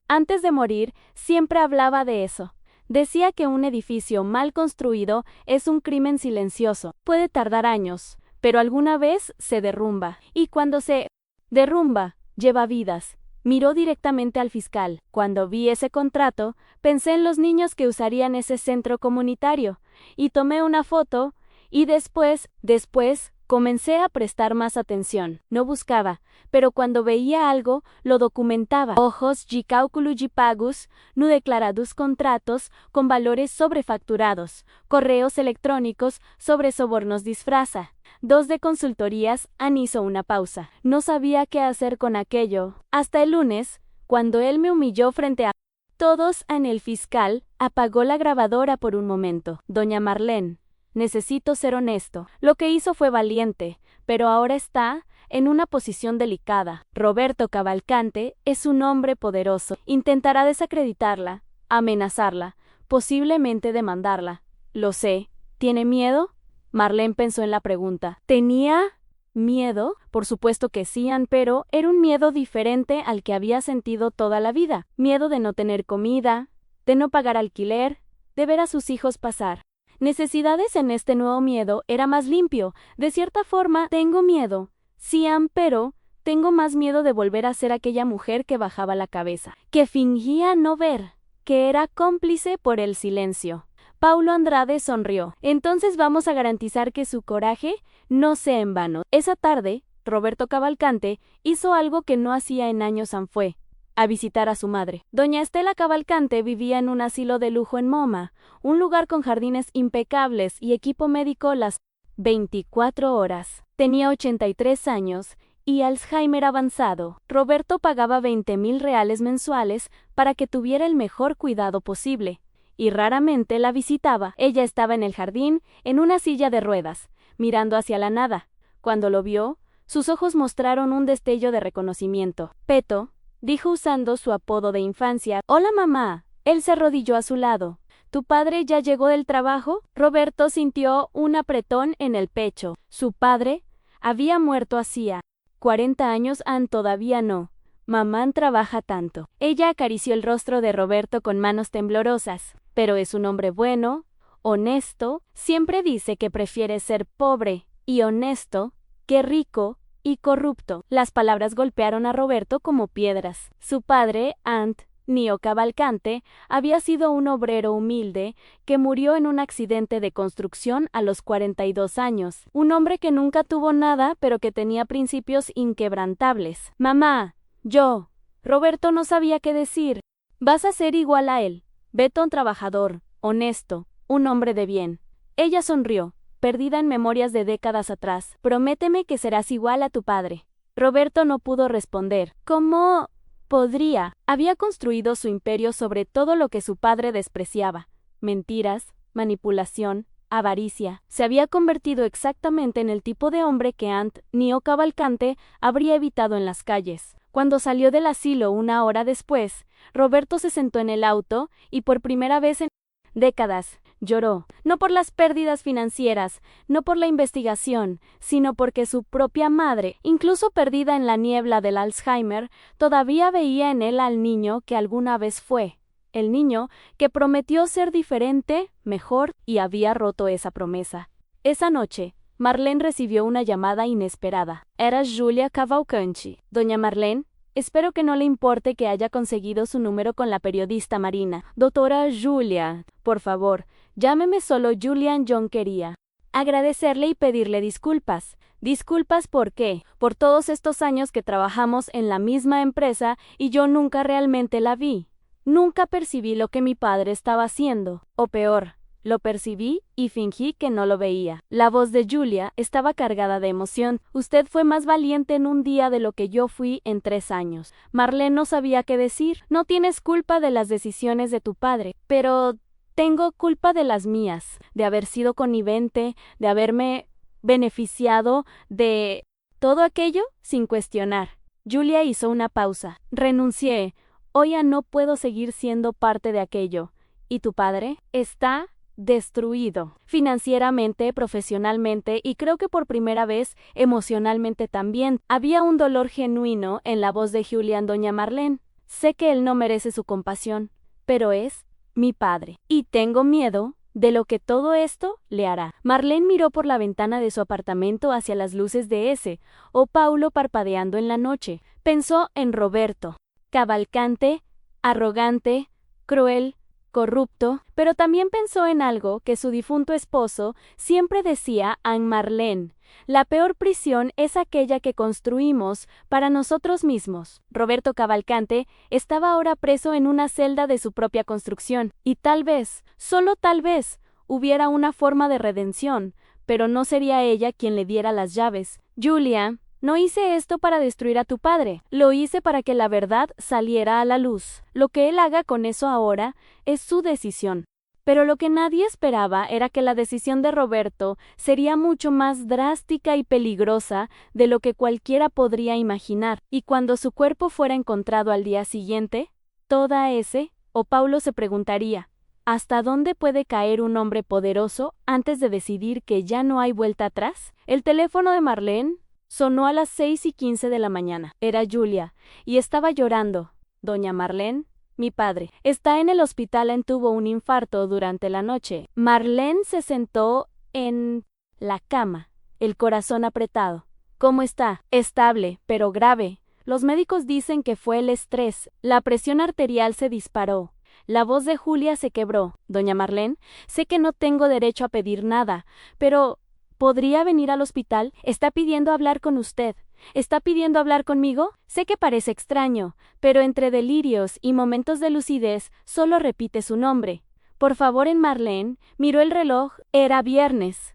[SPEAKER 1] Antes de morir, siempre hablaba de eso. Decía que un edificio mal construido es un crimen silencioso. Puede tardar años, pero alguna vez se derrumba. Y cuando se derrumba, lleva vidas. Miró directamente al fiscal. Cuando vi ese contrato, pensé en los niños que usarían ese centro comunitario, y tomé una foto, y después, comencé a prestar más atención. No buscaba, pero cuando veía algo, lo documentaba. Ojos de cálculo de pagos, no declarados contratos con valores sobrefacturados, correos electrónicos sobre sobornos disfraza. 2 de consultorías. Hizo una pausa. No sabía qué hacer con aquello. Hasta el lunes, cuando él me humilló frente a todos. El fiscal apagó la grabadora por un momento. Doña Marlene, necesito ser honesto. Lo que hizo fue valiente, pero ahora está en una posición delicada. Roberto Cavalcante es un hombre poderoso. Intentará desacreditarla, amenazarla, posiblemente demandarla. Lo sé. ¿Tiene miedo? Marlene pensó en la pregunta. ¿Tenía miedo? Por supuesto que sí, pero era un miedo diferente al que había sentido toda la vida. Miedo de no tener comida, de no pagar alquiler, de ver a sus hijos pasar necesidades. En este nuevo miedo era más limpio. De cierta forma, tengo miedo. Sí, pero tengo más miedo de volver a ser aquella mujer que bajaba la cabeza, que fingía no ver, que era cómplice por el silencio. Paulo Andrade sonrió. Entonces vamos a garantizar que su coraje no sea en vano. Esa tarde, Roberto Cavalcante hizo algo que no hacía en años. Fue a visitar a su madre. Doña Estela Cavalcante vivía en un asilo de lujo en Moma, un lugar con jardines impecables y equipo médico las 24 horas. Tenía 83 años y Alzheimer avanzado. Roberto pagaba 20,000 reales mensuales para que tuviera el mejor cuidado posible. y raramente la visitaba. Ella estaba en el jardín, en una silla de ruedas, mirando hacia la nada. Cuando lo vio, sus ojos mostraron un destello de reconocimiento. Peto, dijo usando su apodo de infancia. Hola mamá. Él se arrodilló a su lado. ¿Tu padre ya llegó del trabajo? Roberto sintió un apretón en el pecho. Su padre había muerto hacía 40 años. Todavía no. Mamá trabaja tanto. Ella acarició el rostro de Roberto con manos temblorosas. Pero es un hombre bueno, honesto. Siempre dice que prefiere ser pobre y honesto que rico y corrupto. Las palabras golpearon a Roberto como piedras. Su padre, Nio Cavalcante, había sido un obrero humilde que murió en un accidente de construcción a los 42 años. Un hombre que nunca tuvo nada, pero que tenía principios inquebrantables. Mamá, Roberto no sabía qué decir. Vas a ser igual a él. Beto, un trabajador, honesto, un hombre de bien. Ella sonrió, perdida en memorias de décadas atrás. Prométeme que serás igual a tu padre. Roberto no pudo responder. ¿Cómo podría? Había construido su imperio sobre todo lo que su padre despreciaba: mentiras, manipulación, avaricia. Se había convertido exactamente en el tipo de hombre que Nio Cavalcante habría evitado en las calles. Cuando salió del asilo una hora después, Roberto se sentó en el auto y por primera vez en décadas lloró, no por las pérdidas financieras, no por la investigación, sino porque su propia madre, incluso perdida en la niebla del Alzheimer, todavía veía en él al niño que alguna vez fue, el niño que prometió ser diferente, mejor, y había roto esa promesa. Esa noche, Marlene recibió una llamada inesperada. Era Julia Cavalcanti. Doña Marlene, espero que no le importe que haya conseguido su número con la periodista Marina. Doctora Julia, por favor, llámeme solo Julian. John quería agradecerle y pedirle disculpas. ¿Disculpas por qué? Por todos estos años que trabajamos en la misma empresa y yo nunca realmente la vi. Nunca percibí lo que mi padre estaba haciendo. O peor, lo percibí y fingí que no lo veía. La voz de Julia estaba cargada de emoción. Usted fue más valiente en un día de lo que yo fui en 3 años. Marlene no sabía qué decir. No tienes culpa de las decisiones de tu padre, pero tengo culpa de las mías, de haber sido connivente, de haberme beneficiado de todo aquello sin cuestionar. Julia hizo una pausa. Renuncié. Hoy ya no puedo seguir siendo parte de aquello. ¿Y tu padre? Está destruido, financieramente, profesionalmente y creo que por primera vez emocionalmente también. Había un dolor genuino en la voz de Julian. Doña Marlene, sé que él no merece su compasión, pero es mi padre, y tengo miedo de lo que todo esto le hará. Marlene miró por la ventana de su apartamento hacia las luces de São Paulo parpadeando en la noche. Pensó en Roberto, Cavalcante, arrogante, cruel, corrupto, pero también pensó en algo que su difunto esposo siempre decía a Marlene: la peor prisión es aquella que construimos para nosotros mismos. Roberto Cavalcante estaba ahora preso en una celda de su propia construcción, y tal vez, solo tal vez, hubiera una forma de redención, pero no sería ella quien le diera las llaves. Julia, no hice esto para destruir a tu padre, lo hice para que la verdad saliera a la luz. Lo que él haga con eso ahora es su decisión. Pero lo que nadie esperaba era que la decisión de Roberto sería mucho más drástica y peligrosa de lo que cualquiera podría imaginar. Y cuando su cuerpo fuera encontrado al día siguiente, toda São Paulo se preguntaría: ¿hasta dónde puede caer un hombre poderoso antes de decidir que ya no hay vuelta atrás? El teléfono de Marlene sonó a las 6:15 de la mañana. Era Julia, y estaba llorando. Doña Marlene, mi padre está en el hospital. Tuvo un infarto durante la noche. Marlene se sentó en la cama, el corazón apretado. ¿Cómo está? Estable, pero grave. Los médicos dicen que fue el estrés. La presión arterial se disparó. La voz de Julia se quebró. Doña Marlene, sé que no tengo derecho a pedir nada, pero ¿podría venir al hospital? Está pidiendo hablar con usted. ¿Está pidiendo hablar conmigo? Sé que parece extraño, pero entre delirios y momentos de lucidez solo repite su nombre. Por favor. Marlene miró el reloj. Era viernes.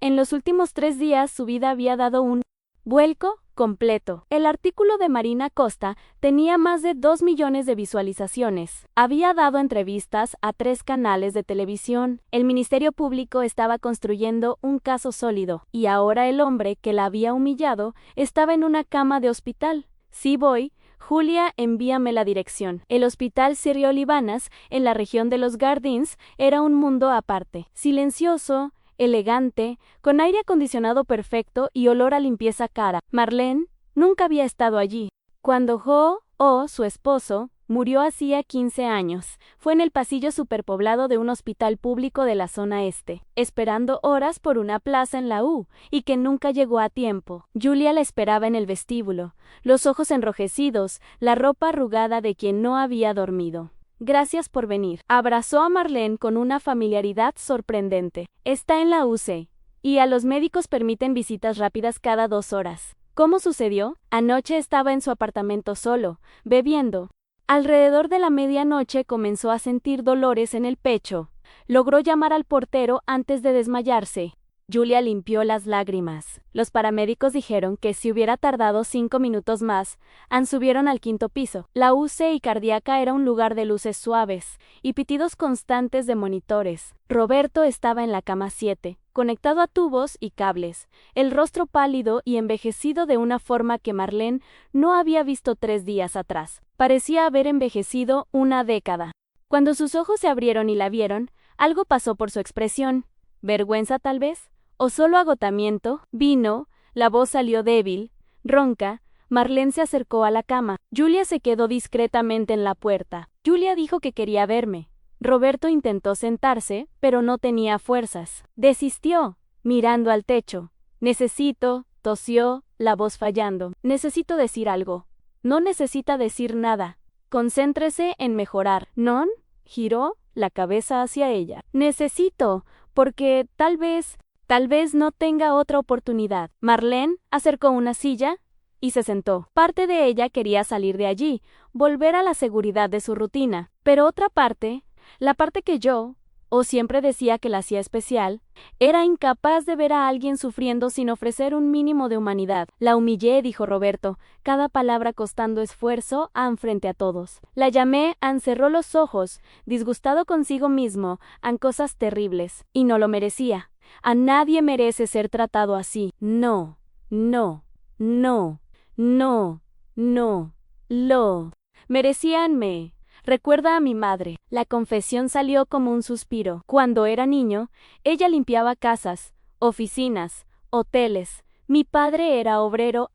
[SPEAKER 1] En los últimos 3 días su vida había dado un vuelco completo. El artículo de Marina Costa tenía más de 2 millones de visualizaciones. Había dado entrevistas a 3 canales de televisión. El Ministerio Público estaba construyendo un caso sólido, y ahora el hombre que la había humillado estaba en una cama de hospital. Sí voy. Julia, envíame la dirección. El hospital Sirio Libanas, en la región de los Gardens, era un mundo aparte. Silencioso, elegante, con aire acondicionado perfecto y olor a limpieza cara. Marlene nunca había estado allí. Cuando su esposo, murió hacía 15 años, fue en el pasillo superpoblado de un hospital público de la zona este, esperando horas por una plaza en la U, y que nunca llegó a tiempo. Julia la esperaba en el vestíbulo, los ojos enrojecidos, la ropa arrugada de quien no había dormido. Gracias por venir. Abrazó a Marlene con una familiaridad sorprendente. Está en la UC, y a los médicos permiten visitas rápidas cada 2 horas. ¿Cómo sucedió? Anoche estaba en su apartamento solo, bebiendo. Alrededor de la medianoche comenzó a sentir dolores en el pecho. Logró llamar al portero antes de desmayarse. Julia limpió las lágrimas. Los paramédicos dijeron que si hubiera tardado 5 minutos más, subieron al 5º piso. La UCI cardíaca era un lugar de luces suaves y pitidos constantes de monitores. Roberto estaba en la cama 7, conectado a tubos y cables, el rostro pálido y envejecido de una forma que Marlene no había visto 3 días atrás. Parecía haber envejecido una década. Cuando sus ojos se abrieron y la vieron, algo pasó por su expresión. ¿Vergüenza tal vez? ¿O solo agotamiento? Vino, la voz salió débil, ronca. Marlene se acercó a la cama. Julia se quedó discretamente en la puerta. Julia dijo que quería verme. Roberto intentó sentarse, pero no tenía fuerzas. Desistió, mirando al techo. Tosió, la voz fallando. Necesito decir algo. No necesita decir nada. Concéntrese en mejorar. ¿Non? Giró la cabeza hacia ella. Necesito, porque tal vez no tenga otra oportunidad. Marlene acercó una silla y se sentó. Parte de ella quería salir de allí, volver a la seguridad de su rutina, pero otra parte, la parte que siempre decía que la hacía especial, era incapaz de ver a alguien sufriendo sin ofrecer un mínimo de humanidad. La humillé, dijo Roberto, cada palabra costando esfuerzo frente a todos. La llamé, cerró los ojos, disgustado consigo mismo, cosas terribles, y no lo merecía. A nadie merece ser tratado así. No, no, no, no, no, lo merecíanme. Recuerda a mi madre. La confesión salió como un suspiro. Cuando era niño, ella limpiaba casas, oficinas, hoteles. Mi padre era obrero,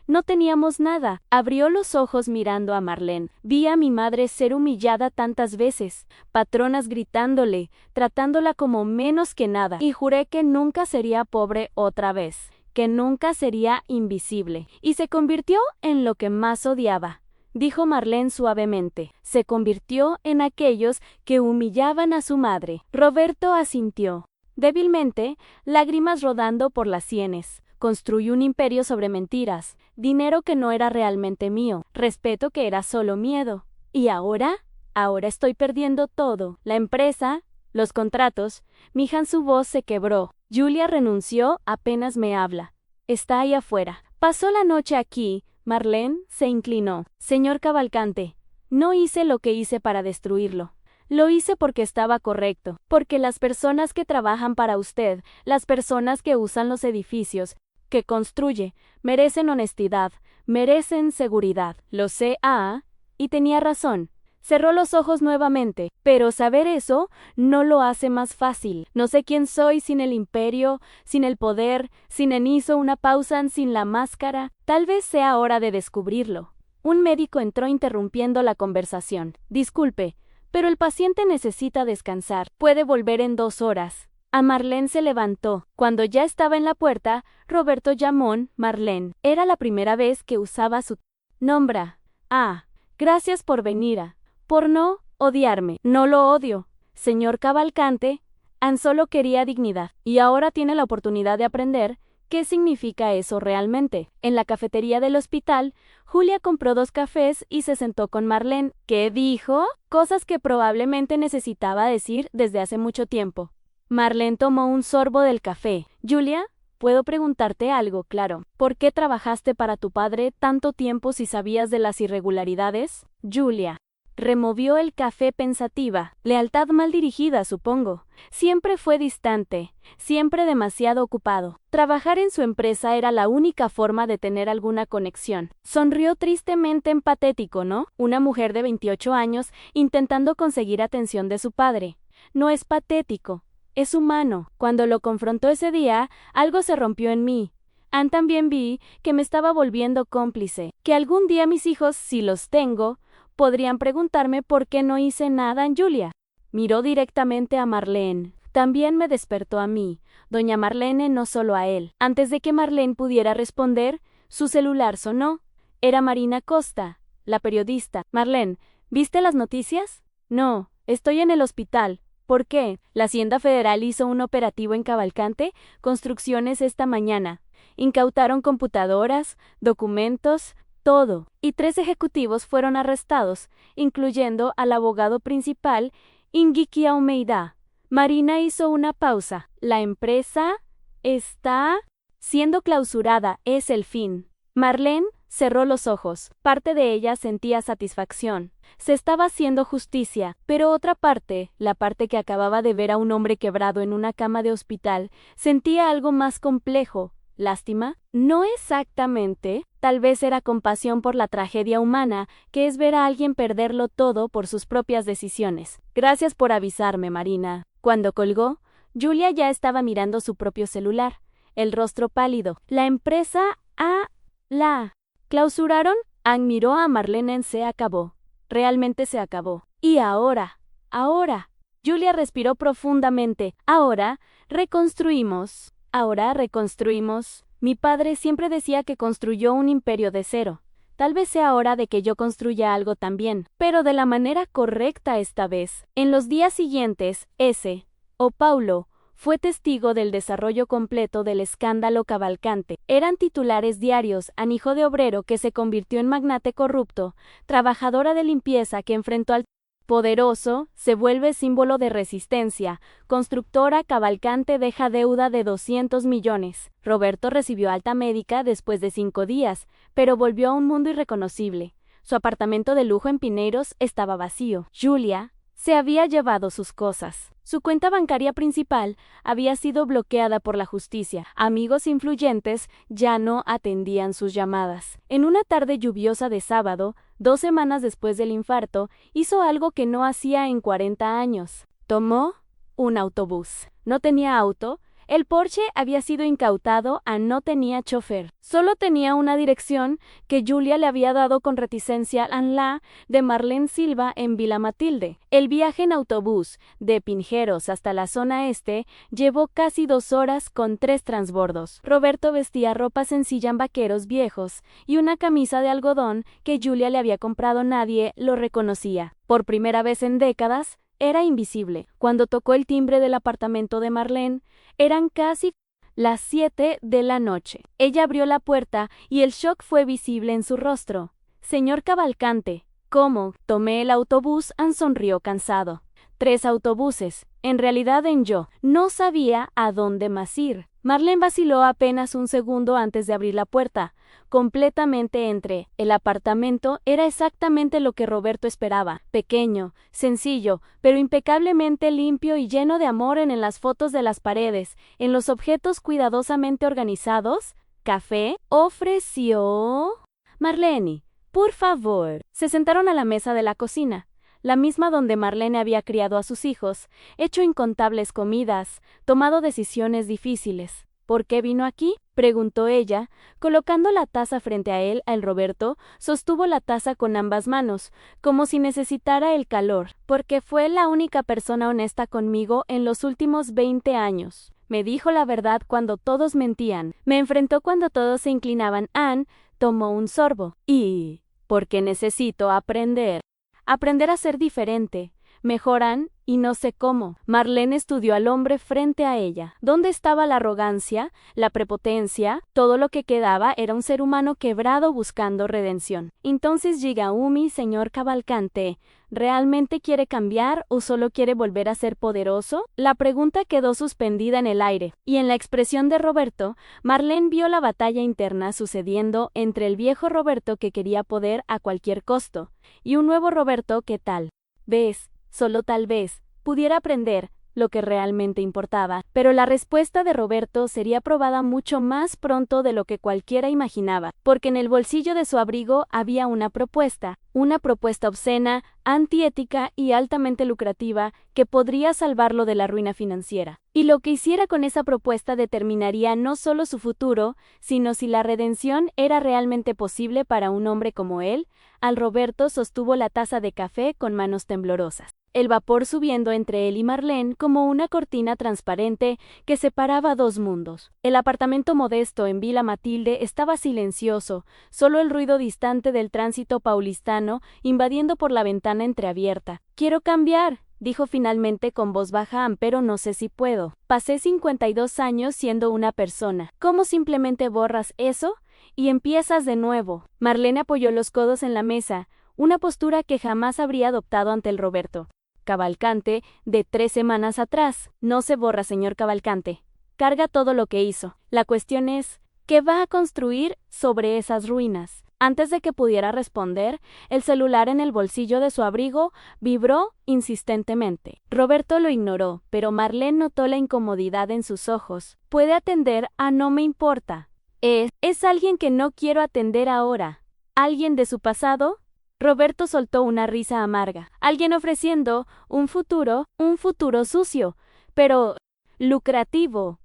[SPEAKER 1] no teníamos nada. Abrió los ojos mirando a Marlene. Vi a mi madre ser humillada tantas veces, patronas gritándole, tratándola como menos que nada, y juré que nunca sería pobre otra vez, que nunca sería invisible. Y se convirtió en lo que más odiaba. Dijo Marlene suavemente. Se convirtió en aquellos que humillaban a su madre. Roberto asintió. Débilmente, lágrimas rodando por las sienes. Construí un imperio sobre mentiras, dinero que no era realmente mío, respeto que era solo miedo. ¿Y ahora? Ahora estoy perdiendo todo. La empresa, los contratos. Su voz se quebró. Julia renunció, apenas me habla. Está ahí afuera. Pasó la noche aquí. Marlene se inclinó. Señor Cavalcante, no hice lo que hice para destruirlo. Lo hice porque estaba correcto, porque las personas que trabajan para usted, las personas que usan los edificios, que construye, merecen honestidad, merecen seguridad. Lo sé, y tenía razón. Cerró los ojos nuevamente, pero saber eso no lo hace más fácil. No sé quién soy sin el imperio, sin el poder, sin Eniso, una pausa, sin la máscara. Tal vez sea hora de descubrirlo. Un médico entró interrumpiendo la conversación. Disculpe, pero el paciente necesita descansar. Puede volver en 2 horas. Marlene se levantó. Cuando ya estaba en la puerta, Roberto llamó Marlene. Era la primera vez que usaba su nombre. Gracias por venir. Por no odiarme. No lo odio, señor Cavalcante. Solo quería dignidad. Y ahora tiene la oportunidad de aprender qué significa eso realmente. En la cafetería del hospital, Julia compró 2 cafés y se sentó con Marlene. ¿Qué dijo? Cosas que probablemente necesitaba decir desde hace mucho tiempo. Marlene tomó un sorbo del café. Julia, ¿Puedo preguntarte algo, claro? ¿Por qué trabajaste para tu padre tanto tiempo si sabías de las irregularidades? Julia removió el café pensativa. Lealtad mal dirigida, supongo. Siempre fue distante, siempre demasiado ocupado. Trabajar en su empresa era la única forma de tener alguna conexión. Sonrió tristemente en patético, ¿no? Una mujer de 28 años intentando conseguir atención de su padre. No es patético, es humano. Cuando lo confrontó ese día, algo se rompió en mí. También vi que me estaba volviendo cómplice, que algún día mis hijos, si los tengo, podrían preguntarme por qué no hice nada en Julia. Miró directamente a Marlene. También me despertó a mí, doña Marlene, no solo a él. Antes de que Marlene pudiera responder, su celular sonó. Era Marina Costa, la periodista. Marlene, ¿viste las noticias? No, estoy en el hospital. ¿Por qué? La Hacienda Federal hizo un operativo en Cavalcante Construcciones esta mañana. Incautaron computadoras, documentos, todo, y 3 ejecutivos fueron arrestados, incluyendo al abogado principal, Ingiki Almeida. Marina hizo una pausa. La empresa está siendo clausurada, es el fin. Marlene cerró los ojos. Parte de ella sentía satisfacción. Se estaba haciendo justicia, pero otra parte, la parte que acababa de ver a un hombre quebrado en una cama de hospital, sentía algo más complejo. ¿Lástima? No exactamente. Tal vez era compasión por la tragedia humana, que es ver a alguien perderlo todo por sus propias decisiones. Gracias por avisarme, Marina. Cuando colgó, Julia ya estaba mirando su propio celular, el rostro pálido. La empresa la clausuraron. Ann miró a Marlene. Se acabó. Realmente se acabó. Y ahora. Julia respiró profundamente. Ahora reconstruimos. Mi padre siempre decía que construyó un imperio de cero. Tal vez sea hora de que yo construya algo también, pero de la manera correcta esta vez. En los días siguientes, Paulo fue testigo del desarrollo completo del escándalo Cavalcante. Eran titulares diarios: hijo de obrero que se convirtió en magnate corrupto, trabajadora de limpieza que enfrentó al poderoso, se vuelve símbolo de resistencia, constructora Cavalcante deja deuda de 200 millones. Roberto recibió alta médica después de 5 días, pero volvió a un mundo irreconocible. Su apartamento de lujo en Pineiros estaba vacío. Julia se había llevado sus cosas. Su cuenta bancaria principal había sido bloqueada por la justicia. Amigos influyentes ya no atendían sus llamadas. En una tarde lluviosa de sábado, 2 semanas después del infarto, hizo algo que no hacía en 40 años. Tomó un autobús. No tenía auto. El Porsche había sido incautado. No tenía chofer. Solo tenía una dirección que Julia le había dado con reticencia de Marlene Silva en Vila Matilde. El viaje en autobús de Pinheiros hasta la zona este llevó casi 2 horas con 3 transbordos. Roberto vestía ropa sencilla en vaqueros viejos y una camisa de algodón que Julia le había comprado. Nadie lo reconocía. Por primera vez en décadas, era invisible. Cuando tocó el timbre del apartamento de Marlene, eran casi las 7 de la noche. Ella abrió la puerta y el shock fue visible en su rostro. Señor Cavalcante, ¿cómo? Tomé el autobús. Ann sonrió cansado. 3 autobuses. En realidad yo no sabía a dónde más ir. Marlene vaciló apenas un segundo antes de abrir la puerta. Completamente entre. El apartamento era exactamente lo que Roberto esperaba. Pequeño, sencillo, pero impecablemente limpio y lleno de amor en las fotos de las paredes, en los objetos cuidadosamente organizados. ¿Café? Ofreció Marlene. Por favor. Se sentaron a la mesa de la cocina, la misma donde Marlene había criado a sus hijos, hecho incontables comidas, tomado decisiones difíciles. ¿Por qué vino aquí?, preguntó ella, colocando la taza frente a él. Roberto sostuvo la taza con ambas manos, como si necesitara el calor. Porque fue la única persona honesta conmigo en los últimos 20 años. Me dijo la verdad cuando todos mentían. Me enfrentó cuando todos se inclinaban. Ann tomó un sorbo. Porque necesito aprender. Aprender a ser diferente. mejoran, y no sé cómo. Marlene estudió al hombre frente a ella. ¿Dónde estaba la arrogancia, la prepotencia? Todo lo que quedaba era un ser humano quebrado buscando redención. Entonces Jigaumi, señor Cavalcante, ¿realmente quiere cambiar o solo quiere volver a ser poderoso? La pregunta quedó suspendida en el aire, y en la expresión de Roberto, Marlene vio la batalla interna sucediendo entre el viejo Roberto que quería poder a cualquier costo, y un nuevo Roberto que tal vez, solo tal vez, pudiera aprender lo que realmente importaba, pero la respuesta de Roberto sería probada mucho más pronto de lo que cualquiera imaginaba, porque en el bolsillo de su abrigo había una propuesta obscena, antiética y altamente lucrativa que podría salvarlo de la ruina financiera. Y lo que hiciera con esa propuesta determinaría no solo su futuro, sino si la redención era realmente posible para un hombre como él. Al Roberto sostuvo la taza de café con manos temblorosas, el vapor subiendo entre él y Marlene como una cortina transparente que separaba dos mundos. El apartamento modesto en Villa Matilde estaba silencioso, solo el ruido distante del tránsito paulistano invadiendo por la ventana entreabierta. «Quiero cambiar», dijo finalmente con voz baja, «pero no sé si puedo. Pasé 52 años siendo una persona. ¿Cómo simplemente borras eso y empiezas de nuevo?» Marlene apoyó los codos en la mesa, una postura que jamás habría adoptado ante el Roberto Cavalcante de 3 semanas atrás. «No se borra, señor Cavalcante. Carga todo lo que hizo. La cuestión es, ¿qué va a construir sobre esas ruinas?» Antes de que pudiera responder, el celular en el bolsillo de su abrigo vibró insistentemente. Roberto lo ignoró, pero Marlene notó la incomodidad en sus ojos. «Puede atender a no me importa. Es alguien que no quiero atender ahora. ¿Alguien de su pasado?» Roberto soltó una risa amarga. «Alguien ofreciendo un futuro sucio, pero lucrativo.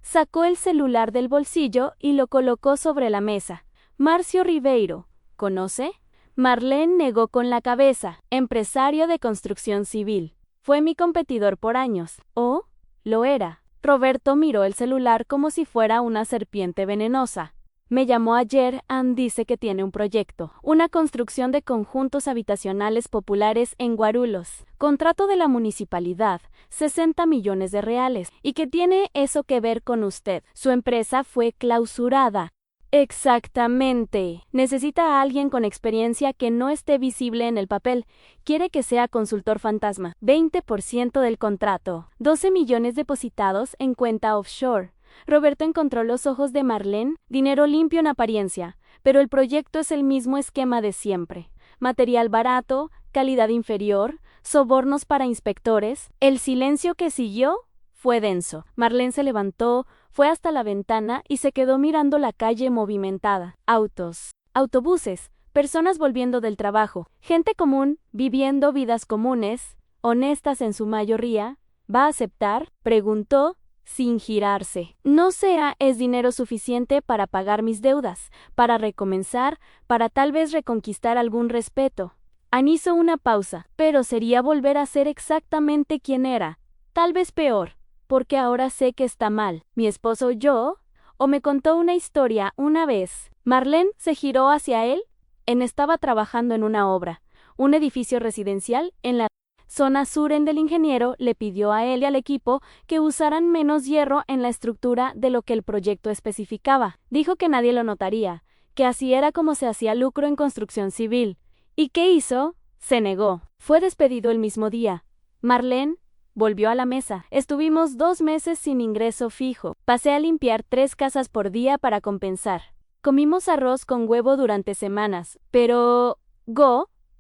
[SPEAKER 1] Sacó el celular del bolsillo y lo colocó sobre la mesa. «Márcio Ribeiro, ¿conoce?» Marlene negó con la cabeza. «Empresario de construcción civil. Fue mi competidor por años». «Oh, lo era». Roberto miró el celular como si fuera una serpiente venenosa. «Me llamó ayer, dice que tiene un proyecto, una construcción de conjuntos habitacionales populares en Guarulhos, contrato de la municipalidad, 60 millones de reales, y que tiene eso que ver con usted. Su empresa fue clausurada». «Exactamente. Necesita a alguien con experiencia que no esté visible en el papel. Quiere que sea consultor fantasma. 20% del contrato. 12 millones depositados en cuenta offshore». Roberto encontró los ojos de Marlene, dinero limpio en apariencia, pero el proyecto es el mismo esquema de siempre. Material barato, calidad inferior, sobornos para inspectores. El silencio que siguió fue denso. Marlene se levantó, fue hasta la ventana y se quedó mirando la calle movimentada. Autos, autobuses, personas volviendo del trabajo, gente común, viviendo vidas comunes, honestas en su mayoría. «¿Va a aceptar?», preguntó, sin girarse. «No sea, es dinero suficiente para pagar mis deudas, para recomenzar, para tal vez reconquistar algún respeto». Hizo una pausa. «Pero sería volver a ser exactamente quien era, tal vez peor, porque ahora sé que está mal. Mi esposo yo, o me contó una historia una vez». Marlene se giró hacia él. Estaba trabajando en una obra, un edificio residencial en la zona sur. El ingeniero le pidió a él y al equipo que usaran menos hierro en la estructura de lo que el proyecto especificaba. Dijo que nadie lo notaría, que así era como se hacía lucro en construcción civil. ¿Y qué hizo? Se negó. Fue despedido el mismo día. Marlene volvió a la mesa. «Estuvimos 2 meses sin ingreso fijo. Pasé a limpiar 3 casas por día para compensar. Comimos arroz con huevo durante semanas, pero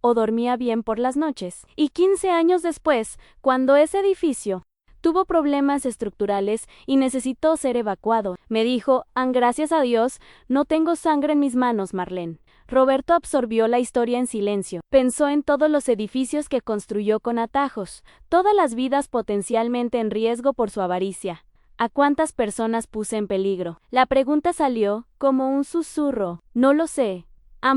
[SPEAKER 1] o dormía bien por las noches. Y 15 años después, cuando ese edificio tuvo problemas estructurales y necesitó ser evacuado, me dijo, gracias a Dios, no tengo sangre en mis manos, Marlene». Roberto absorbió la historia en silencio. Pensó en todos los edificios que construyó con atajos, todas las vidas potencialmente en riesgo por su avaricia. ¿A cuántas personas puse en peligro? La pregunta salió como un susurro. «No lo sé.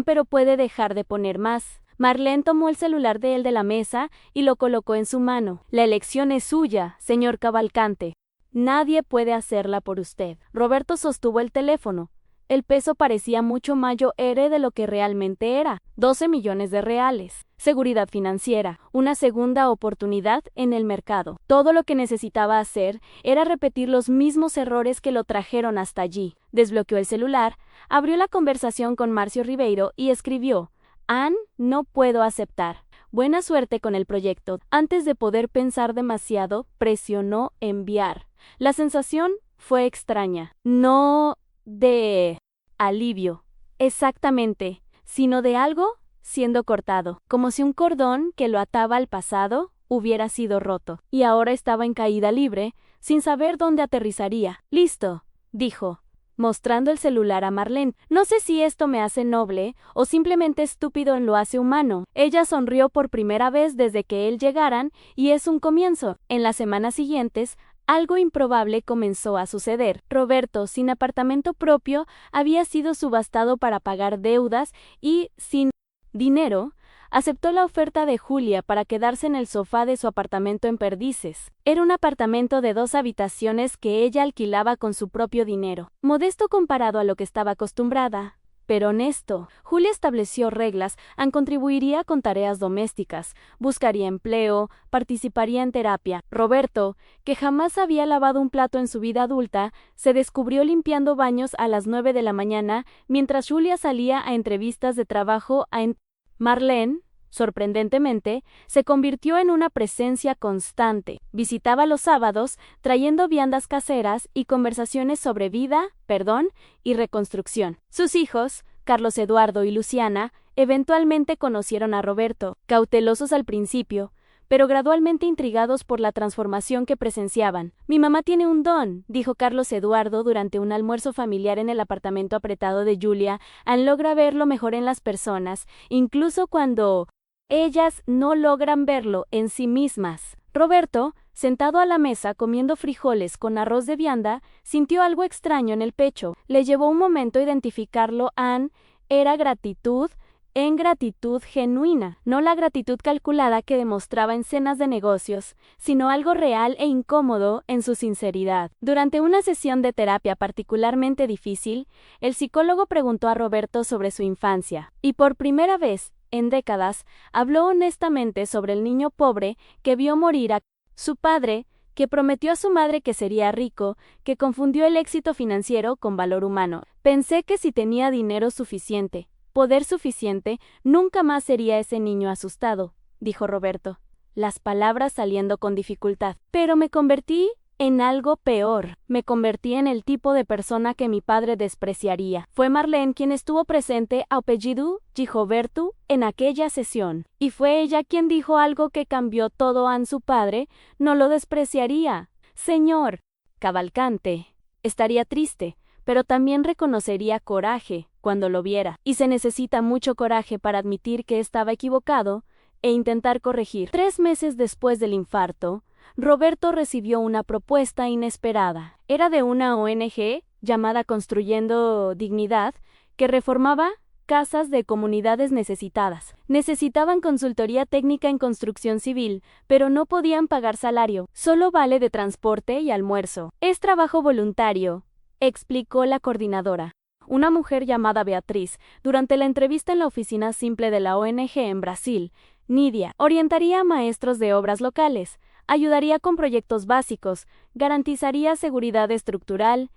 [SPEAKER 1] Pero puede dejar de poner más». Marlene tomó el celular de él de la mesa y lo colocó en su mano. «La elección es suya, señor Cavalcante. Nadie puede hacerla por usted». Roberto sostuvo el teléfono. El peso parecía mucho mayor de lo que realmente era, 12 millones de reales. Seguridad financiera, una segunda oportunidad en el mercado. Todo lo que necesitaba hacer era repetir los mismos errores que lo trajeron hasta allí. Desbloqueó el celular, abrió la conversación con Marcio Ribeiro y escribió: Ann, no puedo aceptar. Buena suerte con el proyecto. Antes de poder pensar demasiado, presionó enviar. La sensación fue extraña. No de alivio, exactamente, sino de algo siendo cortado, como si un cordón que lo ataba al pasado hubiera sido roto, y ahora estaba en caída libre, sin saber dónde aterrizaría. Listo, dijo, mostrando el celular a Marlene. No sé si esto me hace noble o simplemente estúpido lo hace humano. Ella sonrió por primera vez desde que él llegaran y es un comienzo. En las semanas siguientes, algo improbable comenzó a suceder. Roberto, sin apartamento propio, había sido subastado para pagar deudas y, sin dinero, aceptó la oferta de Julia para quedarse en el sofá de su apartamento en Perdices. Era un apartamento de 2 habitaciones que ella alquilaba con su propio dinero. Modesto comparado a lo que estaba acostumbrada, pero honesto. Julia estableció reglas, contribuiría con tareas domésticas, buscaría empleo, participaría en terapia. Roberto, que jamás había lavado un plato en su vida adulta, se descubrió limpiando baños a las 9 de la mañana mientras Julia salía a entrevistas de trabajo Marlene, sorprendentemente, se convirtió en una presencia constante. Visitaba los sábados, trayendo viandas caseras y conversaciones sobre vida, perdón y reconstrucción. Sus hijos, Carlos Eduardo y Luciana, eventualmente conocieron a Roberto, cautelosos al principio, pero gradualmente intrigados por la transformación que presenciaban. Mi mamá tiene un don, dijo Carlos Eduardo durante un almuerzo familiar en el apartamento apretado de Julia. Ann logra ver lo mejor en las personas, incluso cuando ellas no logran verlo en sí mismas. Roberto, sentado a la mesa comiendo frijoles con arroz de vianda, sintió algo extraño en el pecho. Le llevó un momento identificarlo. Ann, era gratitud, en gratitud genuina, no la gratitud calculada que demostraba en cenas de negocios, sino algo real e incómodo en su sinceridad. Durante una sesión de terapia particularmente difícil, el psicólogo preguntó a Roberto sobre su infancia, y por primera vez, en décadas, habló honestamente sobre el niño pobre que vio morir a su padre, que prometió a su madre que sería rico, que confundió el éxito financiero con valor humano. Pensé que si tenía dinero suficiente, poder suficiente, nunca más sería ese niño asustado, dijo Roberto, las palabras saliendo con dificultad. Pero me convertí en algo peor. Me convertí en el tipo de persona que mi padre despreciaría. Fue Marlene quien estuvo presente a apellido Gijobertu en aquella sesión. Y fue ella quien dijo algo que cambió todo. Ann, su padre, no lo despreciaría. Señor Cavalcante, estaría triste, pero también reconocería coraje cuando lo viera. Y se necesita mucho coraje para admitir que estaba equivocado e intentar corregir. 3 meses después del infarto, Roberto recibió una propuesta inesperada. Era de una ONG llamada Construyendo Dignidad, que reformaba casas de comunidades necesitadas. Necesitaban consultoría técnica en construcción civil, pero no podían pagar salario, solo vale de transporte y almuerzo. Es trabajo voluntario, explicó la coordinadora, una mujer llamada Beatriz, durante la entrevista en la oficina simple de la ONG en Brasil. Nidia orientaría a maestros de obras locales, ayudaría con proyectos básicos, garantizaría seguridad estructural.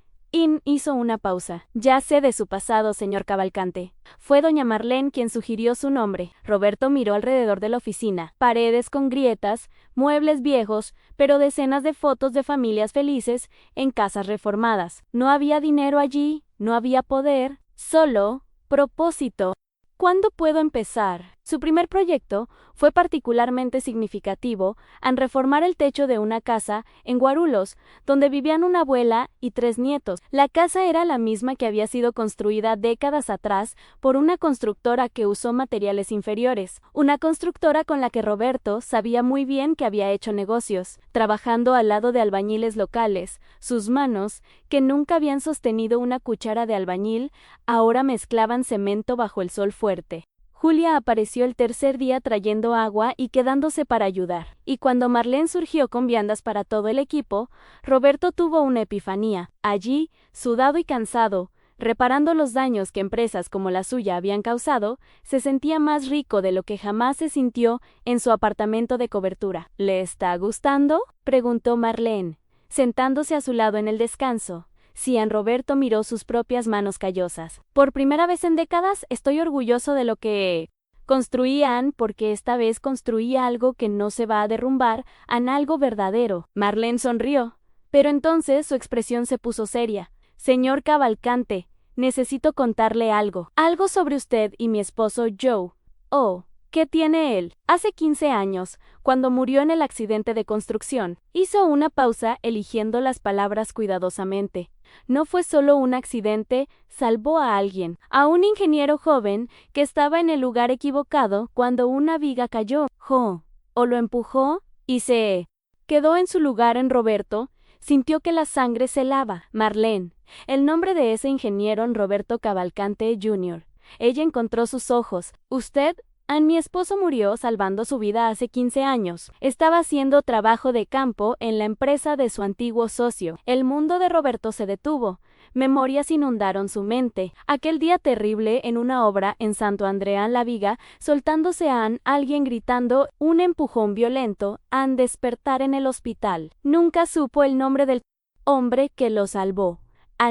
[SPEAKER 1] Hizo una pausa. Ya sé de su pasado, señor Cavalcante. Fue doña Marlene quien sugirió su nombre. Roberto miró alrededor de la oficina. Paredes con grietas, muebles viejos, pero decenas de fotos de familias felices en casas reformadas. No había dinero allí, no había poder, solo propósito. ¿Cuándo puedo empezar? Su primer proyecto fue particularmente significativo al reformar el techo de una casa en Guarulhos, donde vivían una abuela y 3 nietos. La casa era la misma que había sido construida décadas atrás por una constructora que usó materiales inferiores, una constructora con la que Roberto sabía muy bien que había hecho negocios, trabajando al lado de albañiles locales. Sus manos, que nunca habían sostenido una cuchara de albañil, ahora mezclaban cemento bajo el sol fuerte. Julia apareció el tercer día trayendo agua y quedándose para ayudar. Y cuando Marlene surgió con viandas para todo el equipo, Roberto tuvo una epifanía. Allí, sudado y cansado, reparando los daños que empresas como la suya habían causado, se sentía más rico de lo que jamás se sintió en su apartamento de cobertura. ¿Le está gustando?, preguntó Marlene, sentándose a su lado en el descanso. Cian Roberto miró sus propias manos callosas. Por primera vez en décadas estoy orgulloso de lo que construí, Anne, porque esta vez construí algo que no se va a derrumbar, algo verdadero. Marlene sonrió, pero entonces su expresión se puso seria. Señor Cavalcante, necesito contarle algo. Algo sobre usted y mi esposo Joe. Oh, ¿qué tiene él? Hace 15 años, cuando murió en el accidente de construcción, hizo una pausa eligiendo las palabras cuidadosamente. No fue solo un accidente, salvó a alguien, a un ingeniero joven que estaba en el lugar equivocado cuando una viga cayó, o lo empujó, y se quedó en su lugar. En Roberto sintió que la sangre se helaba. Marlene, el nombre de ese ingeniero en Roberto Cavalcante Jr. Ella encontró sus ojos. Usted, mi esposo murió salvando su vida hace 15 años. Estaba haciendo trabajo de campo en la empresa de su antiguo socio. El mundo de Roberto se detuvo. Memorias inundaron su mente. Aquel día terrible en una obra en Santo Andrea la Viga, soltándose a alguien gritando, un empujón violento, despertar en el hospital. Nunca supo el nombre del hombre que lo salvó.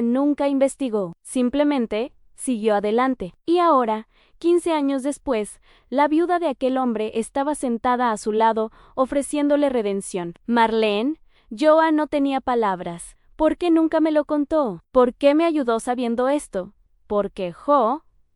[SPEAKER 1] Nunca investigó. Simplemente siguió adelante. Y ahora, 15 años después, la viuda de aquel hombre estaba sentada a su lado, ofreciéndole redención. Marlene, Joa no tenía palabras. ¿Por qué nunca me lo contó? ¿Por qué me ayudó sabiendo esto? Porque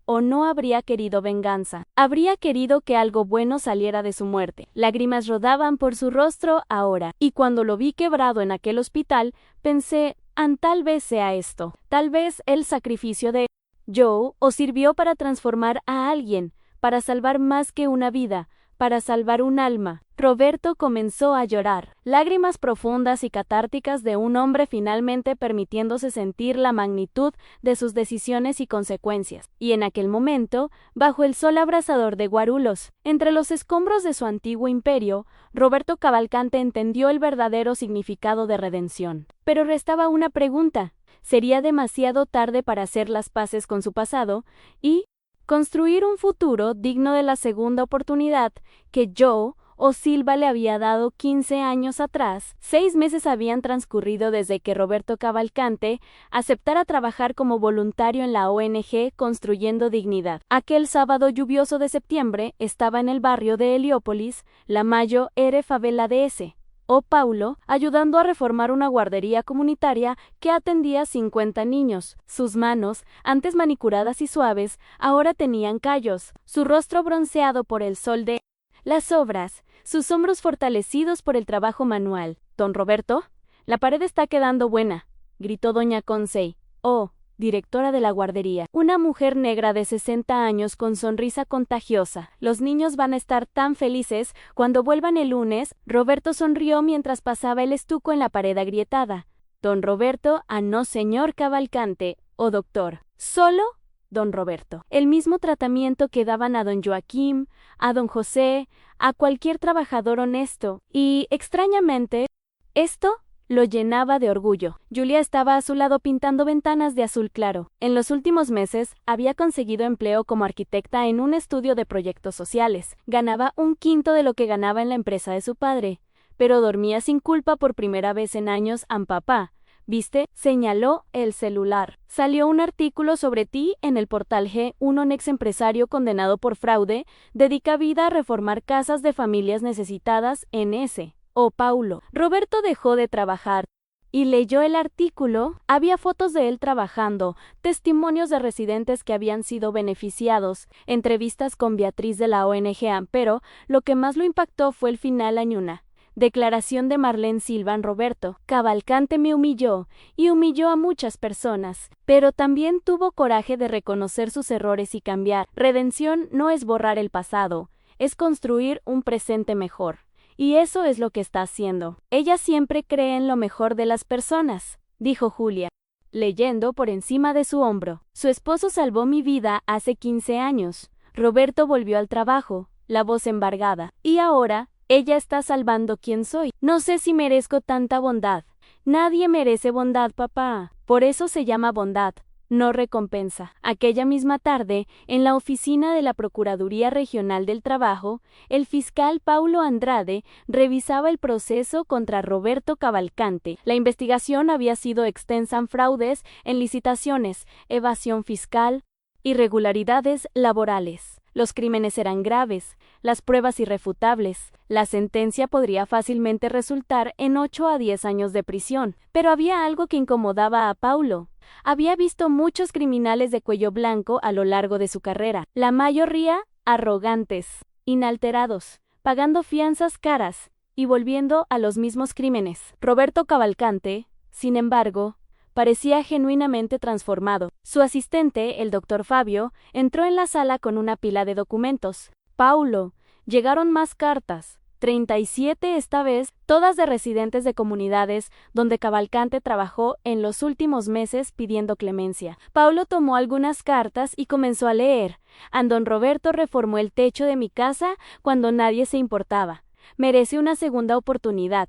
[SPEAKER 1] o no habría querido venganza. Habría querido que algo bueno saliera de su muerte. Lágrimas rodaban por su rostro ahora, y cuando lo vi quebrado en aquel hospital, pensé, tal vez sea esto. Tal vez el sacrificio de Joe os sirvió para transformar a alguien, para salvar más que una vida, para salvar un alma. Roberto comenzó a llorar, lágrimas profundas y catárticas de un hombre finalmente permitiéndose sentir la magnitud de sus decisiones y consecuencias. Y en aquel momento, bajo el sol abrasador de Guarulhos, entre los escombros de su antiguo imperio, Roberto Cavalcante entendió el verdadero significado de redención. Pero restaba una pregunta. Sería demasiado tarde para hacer las paces con su pasado y construir un futuro digno de la segunda oportunidad que Joe o Silva le había dado 15 años atrás. 6 meses habían transcurrido desde que Roberto Cavalcante aceptara trabajar como voluntario en la ONG Construyendo Dignidad. Aquel sábado lluvioso de septiembre estaba en el barrio de Heliópolis, la Mayo era favela de ese. Paulo, ayudando a reformar una guardería comunitaria que atendía a 50 niños. Sus manos, antes manicuradas y suaves, ahora tenían callos, su rostro bronceado por el sol de las obras, sus hombros fortalecidos por el trabajo manual. «Don Roberto, la pared está quedando buena», gritó doña Concey, directora de la guardería, una mujer negra de 60 años con sonrisa contagiosa. «Los niños van a estar tan felices cuando vuelvan el lunes». Roberto sonrió mientras pasaba el estuco en la pared agrietada. «Don Roberto, no señor Cavalcante, doctor. Solo don Roberto». El mismo tratamiento que daban a don Joaquín, a don José, a cualquier trabajador honesto. Y, extrañamente, esto lo llenaba de orgullo. Julia estaba a su lado pintando ventanas de azul claro. En los últimos meses, había conseguido empleo como arquitecta en un estudio de proyectos sociales. Ganaba 1/5 de lo que ganaba en la empresa de su padre. Pero dormía sin culpa por primera vez en años. Papá, ¿viste?, señaló el celular. Salió un artículo sobre ti en el portal G1. Un ex empresario condenado por fraude dedica vida a reformar casas de familias necesitadas en ese. Paulo. Roberto dejó de trabajar y leyó el artículo. Había fotos de él trabajando, testimonios de residentes que habían sido beneficiados, entrevistas con Beatriz de la ONG. Pero lo que más lo impactó fue el final. Declaración de Marlene Silva. Roberto Cavalcante me humilló y humilló a muchas personas, pero también tuvo coraje de reconocer sus errores y cambiar. Redención no es borrar el pasado, es construir un presente mejor. Y eso es lo que está haciendo. Ella siempre cree en lo mejor de las personas, dijo Julia, leyendo por encima de su hombro. Su esposo salvó mi vida hace 15 años. Roberto volvió al trabajo, la voz embargada. Y ahora, ella está salvando quién soy. No sé si merezco tanta bondad. Nadie merece bondad, papá. Por eso se llama bondad. no recompensa. Aquella misma tarde, en la oficina de la Procuraduría Regional del Trabajo, el fiscal Paulo Andrade revisaba el proceso contra Roberto Cavalcante. La investigación había sido extensa en fraudes en licitaciones, evasión fiscal, irregularidades laborales. Los crímenes eran graves, las pruebas irrefutables. La sentencia podría fácilmente resultar en 8 a 10 años de prisión. Pero había algo que incomodaba a Paulo. Había visto muchos criminales de cuello blanco a lo largo de su carrera, la mayoría arrogantes, inalterados, pagando fianzas caras y volviendo a los mismos crímenes. Roberto Cavalcante, sin embargo, parecía genuinamente transformado. Su asistente, el doctor Fabio, entró en la sala con una pila de documentos. Paulo, llegaron más cartas. 37 esta vez, todas de residentes de comunidades donde Cavalcante trabajó en los últimos meses pidiendo clemencia. Paulo tomó algunas cartas y comenzó a leer. Don Roberto reformó el techo de mi casa cuando nadie se importaba. Merece una segunda oportunidad.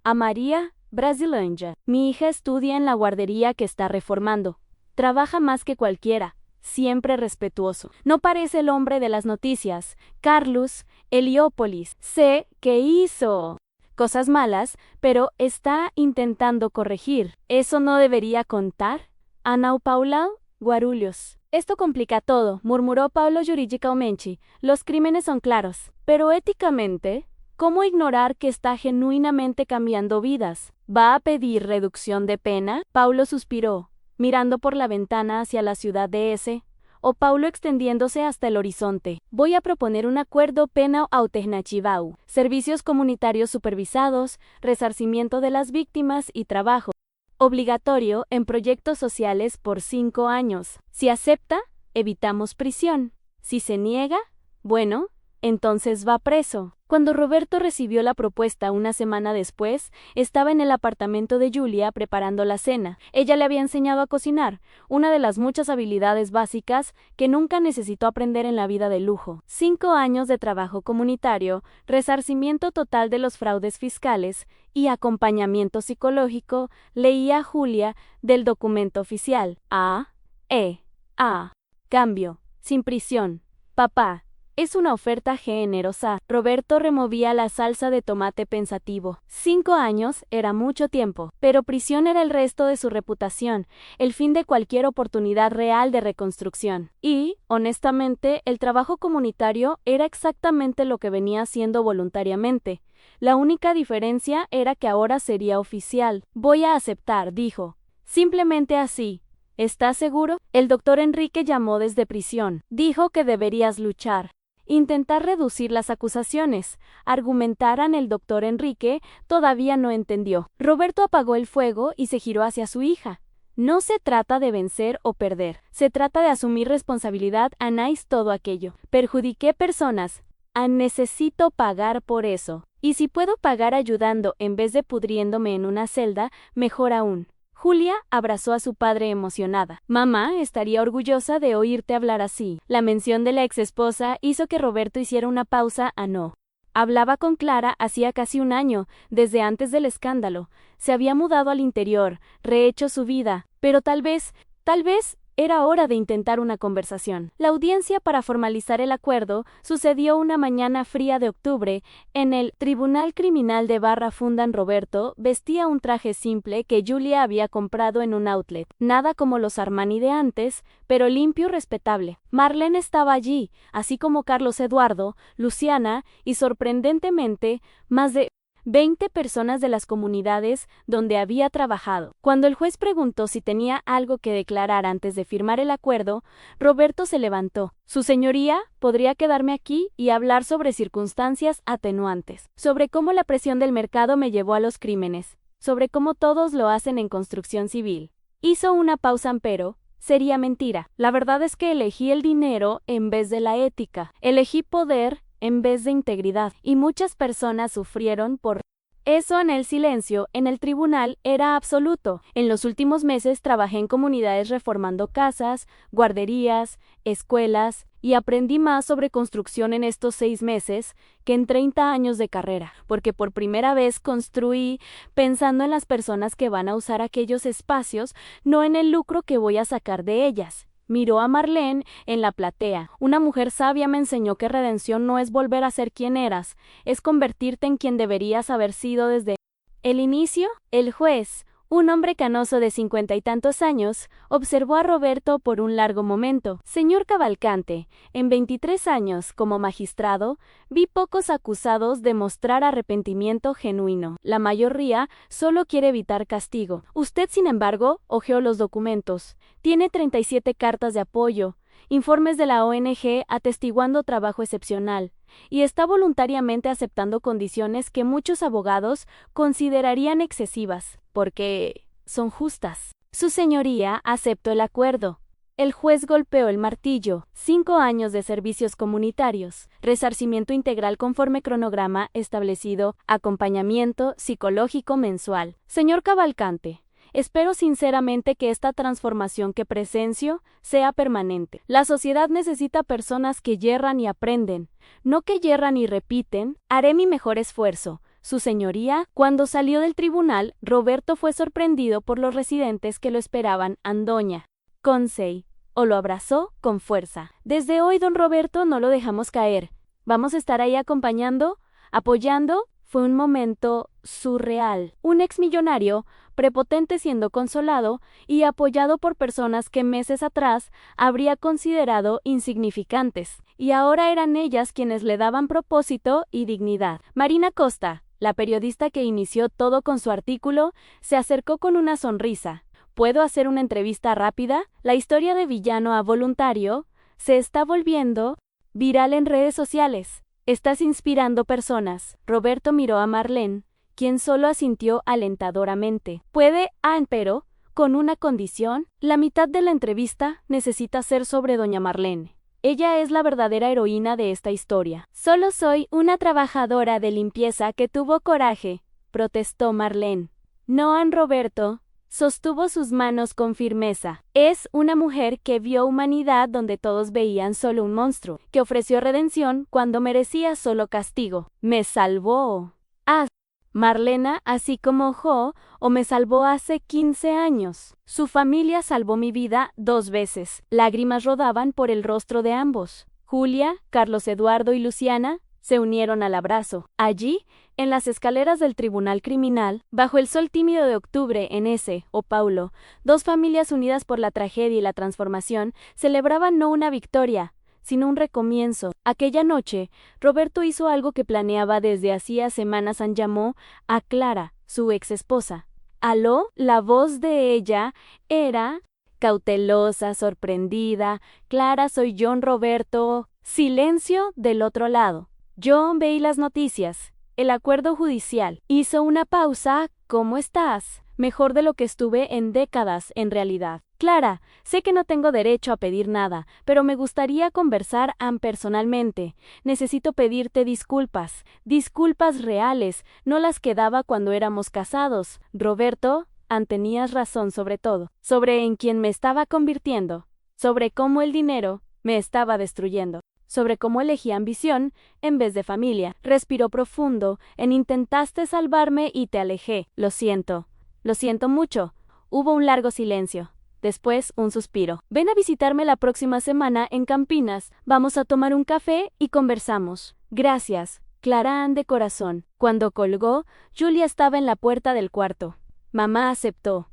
[SPEAKER 1] A María Brasileña. Mi hija estudia en la guardería que está reformando. Trabaja más que cualquiera. Siempre respetuoso. No parece el hombre de las noticias. Carlos Heliópolis. Sé que hizo cosas malas, pero está intentando corregir. ¿Eso no debería contar? Anau Paulau, Guarulhos. Esto complica todo, murmuró Paulo Yurigica Omenchi. Los crímenes son claros. Pero éticamente, ¿cómo ignorar que está genuinamente cambiando vidas? ¿Va a pedir reducción de pena? Paulo suspiró, mirando por la ventana hacia la ciudad de S. O Paulo extendiéndose hasta el horizonte. Voy a proponer un acuerdo pena alternativau, servicios comunitarios supervisados, resarcimiento de las víctimas y trabajo obligatorio en proyectos sociales por 5 años. Si acepta, evitamos prisión. Si se niega, bueno, entonces va preso. Cuando Roberto recibió la propuesta una semana después, estaba en el apartamento de Julia preparando la cena. Ella le había enseñado a cocinar, una de las muchas habilidades básicas que nunca necesitó aprender en la vida de lujo. 5 años de trabajo comunitario, resarcimiento total de los fraudes fiscales y acompañamiento psicológico, leía Julia del documento oficial. Cambio, sin prisión. Papá. Es una oferta generosa. Roberto removía la salsa de tomate pensativo. 5 años era mucho tiempo, pero prisión era el resto de su reputación, el fin de cualquier oportunidad real de reconstrucción. Y, honestamente, el trabajo comunitario era exactamente lo que venía haciendo voluntariamente. La única diferencia era que ahora sería oficial. Voy a aceptar, dijo. Simplemente así. ¿Estás seguro? El doctor Enrique llamó desde prisión. Dijo que deberías luchar. Intentar reducir las acusaciones, argumentaran el doctor Enrique, todavía no entendió. Roberto apagó el fuego y se giró hacia su hija. No se trata de vencer o perder, se trata de asumir responsabilidad. Anais todo aquello. Perjudiqué personas. Necesito pagar por eso. Y si puedo pagar ayudando en vez de pudriéndome en una celda, mejor aún. Julia abrazó a su padre emocionada. Mamá estaría orgullosa de oírte hablar así. La mención de la exesposa hizo que Roberto hiciera una pausa. No. Hablaba con Clara hacía casi 1 año, desde antes del escándalo. Se había mudado al interior, rehecho su vida, pero tal vez, era hora de intentar una conversación. La audiencia para formalizar el acuerdo sucedió una mañana fría de octubre en el Tribunal Criminal de Barra Fundan. Roberto vestía un traje simple que Julia había comprado en un outlet. Nada como los Armani de antes, pero limpio y respetable. Marlene estaba allí, así como Carlos Eduardo, Luciana y, sorprendentemente, más de 20 personas de las comunidades donde había trabajado. Cuando el juez preguntó si tenía algo que declarar antes de firmar el acuerdo, Roberto se levantó. Su señoría, podría quedarme aquí y hablar sobre circunstancias atenuantes, sobre cómo la presión del mercado me llevó a los crímenes, sobre cómo todos lo hacen en construcción civil. Hizo una pausa, pero sería mentira. La verdad es que elegí el dinero en vez de la ética. Elegí poder en vez de integridad, y muchas personas sufrieron por Eso en el silencio, en el tribunal, era absoluto. En los últimos meses trabajé en comunidades reformando casas, guarderías, escuelas, y aprendí más sobre construcción en estos 6 meses que en 30 años de carrera, porque por primera vez construí pensando en las personas que van a usar aquellos espacios, no en el lucro que voy a sacar de ellas. Miró a Marlene en la platea. Una mujer sabia me enseñó que redención no es volver a ser quien eras, es convertirte en quien deberías haber sido desde el inicio. El juez, un hombre canoso de 50 y tantos años, observó a Roberto por un largo momento. Señor Cavalcante, en 23 años como magistrado, vi pocos acusados demostrar arrepentimiento genuino. La mayoría solo quiere evitar castigo. Usted, sin embargo, hojeó los documentos. Tiene 37 cartas de apoyo, informes de la ONG atestiguando trabajo excepcional, y está voluntariamente aceptando condiciones que muchos abogados considerarían excesivas, porque son justas. Su señoría aceptó el acuerdo. El juez golpeó el martillo. 5 años de servicios comunitarios, resarcimiento integral conforme cronograma establecido, acompañamiento psicológico mensual. Señor Cavalcante, espero sinceramente que esta transformación que presencio sea permanente. La sociedad necesita personas que yerran y aprenden, no que yerran y repiten. Haré mi mejor esfuerzo. Su señoría. Cuando salió del tribunal, Roberto fue sorprendido por los residentes que lo esperaban. Andoña Consey, o lo abrazó con fuerza. Desde hoy, don Roberto, no lo dejamos caer. Vamos a estar ahí acompañando, apoyando. Fue un momento surreal. Un exmillonario, prepotente siendo consolado y apoyado por personas que meses atrás habría considerado insignificantes, y ahora eran ellas quienes le daban propósito y dignidad. Marina Costa, la periodista que inició todo con su artículo, se acercó con una sonrisa. ¿Puedo hacer una entrevista rápida? La historia de villano a voluntario se está volviendo viral en redes sociales. Estás inspirando personas. Roberto miró a Marlene, quien solo asintió alentadoramente. Puede, pero, con una condición. La mitad de la entrevista necesita ser sobre doña Marlene. Ella es la verdadera heroína de esta historia. Solo soy una trabajadora de limpieza que tuvo coraje, protestó Marlene. Noan Roberto sostuvo sus manos con firmeza. Es una mujer que vio humanidad donde todos veían solo un monstruo, que ofreció redención cuando merecía solo castigo. Me salvó. Marlena, así como Jo, o me salvó hace 15 años. Su familia salvó mi vida 2 veces. Lágrimas rodaban por el rostro de ambos. Julia, Carlos Eduardo y Luciana se unieron al abrazo. Allí, en las escaleras del tribunal criminal, bajo el sol tímido de octubre en ese, o Paulo, 2 familias unidas por la tragedia y la transformación celebraban no una victoria, sino un recomienzo. Aquella noche, Roberto hizo algo que planeaba desde hacía semanas. Llamó a Clara, su ex esposa. ¿Aló? La voz de ella era cautelosa, sorprendida. Clara, soy John Roberto. Silencio del otro lado. John, veí las noticias. El acuerdo judicial. Hizo una pausa. ¿Cómo estás? Mejor de lo que estuve en décadas, en realidad. Clara, sé que no tengo derecho a pedir nada, pero me gustaría conversar personalmente. Necesito pedirte disculpas, disculpas reales, no las que daba cuando éramos casados. Roberto, tenías razón sobre todo, sobre en quién me estaba convirtiendo, sobre cómo el dinero me estaba destruyendo, sobre cómo elegí ambición en vez de familia. Respiró profundo, intentaste salvarme y te alejé. Lo siento mucho. Hubo un largo silencio. Después, un suspiro. Ven a visitarme la próxima semana en Campinas. Vamos a tomar un café y conversamos. Gracias, Clara Ann de corazón. Cuando colgó, Julia estaba en la puerta del cuarto. Mamá aceptó.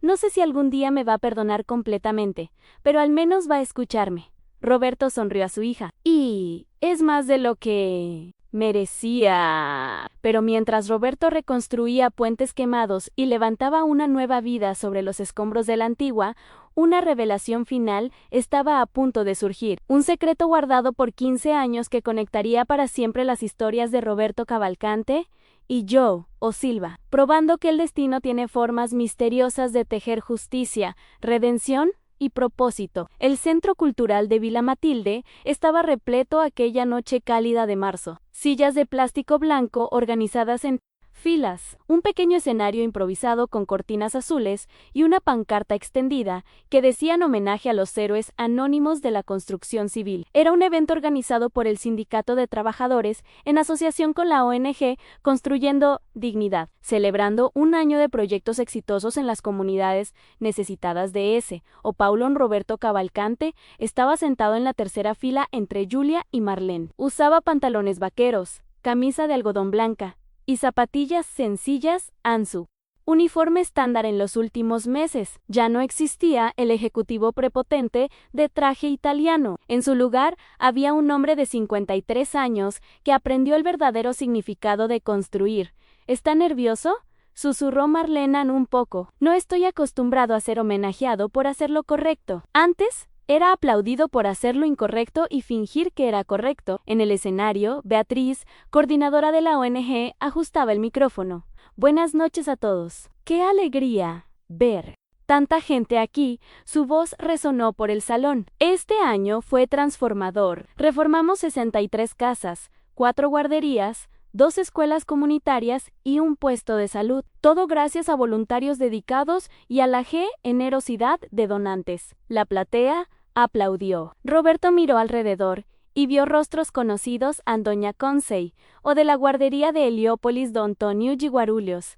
[SPEAKER 1] No sé si algún día me va a perdonar completamente, pero al menos va a escucharme. Roberto sonrió a su hija. Y es más de lo que merecía. Pero mientras Roberto reconstruía puentes quemados y levantaba una nueva vida sobre los escombros de la antigua, una revelación final estaba a punto de surgir. Un secreto guardado por 15 años que conectaría para siempre las historias de Roberto Cavalcante y Joe, o Silva, probando que el destino tiene formas misteriosas de tejer justicia, redención y propósito. El Centro Cultural de Vila Matilde estaba repleto aquella noche cálida de marzo. Sillas de plástico blanco organizadas en filas, un pequeño escenario improvisado con cortinas azules y una pancarta extendida que decía en homenaje a los héroes anónimos de la construcción civil. Era un evento organizado por el Sindicato de Trabajadores en asociación con la ONG Construyendo Dignidad, celebrando un año de proyectos exitosos en las comunidades necesitadas de ese. Paulo Roberto Cavalcante estaba sentado en la tercera fila entre Julia y Marlene. Usaba pantalones vaqueros, camisa de algodón blanca y zapatillas sencillas Ansu. Uniforme estándar en los últimos meses. Ya no existía el ejecutivo prepotente de traje italiano. En su lugar había un hombre de 53 años que aprendió el verdadero significado de construir. ¿Está nervioso?, susurró Marlene un poco. No estoy acostumbrado a ser homenajeado por hacer lo correcto. Antes era aplaudido por hacer lo incorrecto y fingir que era correcto. En el escenario, Beatriz, coordinadora de la ONG, ajustaba el micrófono. Buenas noches a todos. ¡Qué alegría ver tanta gente aquí! Su voz resonó por el salón. Este año fue transformador. Reformamos 63 casas, 4 guarderías, 2 escuelas comunitarias y un puesto de salud. Todo gracias a voluntarios dedicados y a la generosidad de donantes. La platea aplaudió. Roberto miró alrededor y vio rostros conocidos a Doña Consey, o de la guardería de Heliópolis Don Tonio Guarulhos,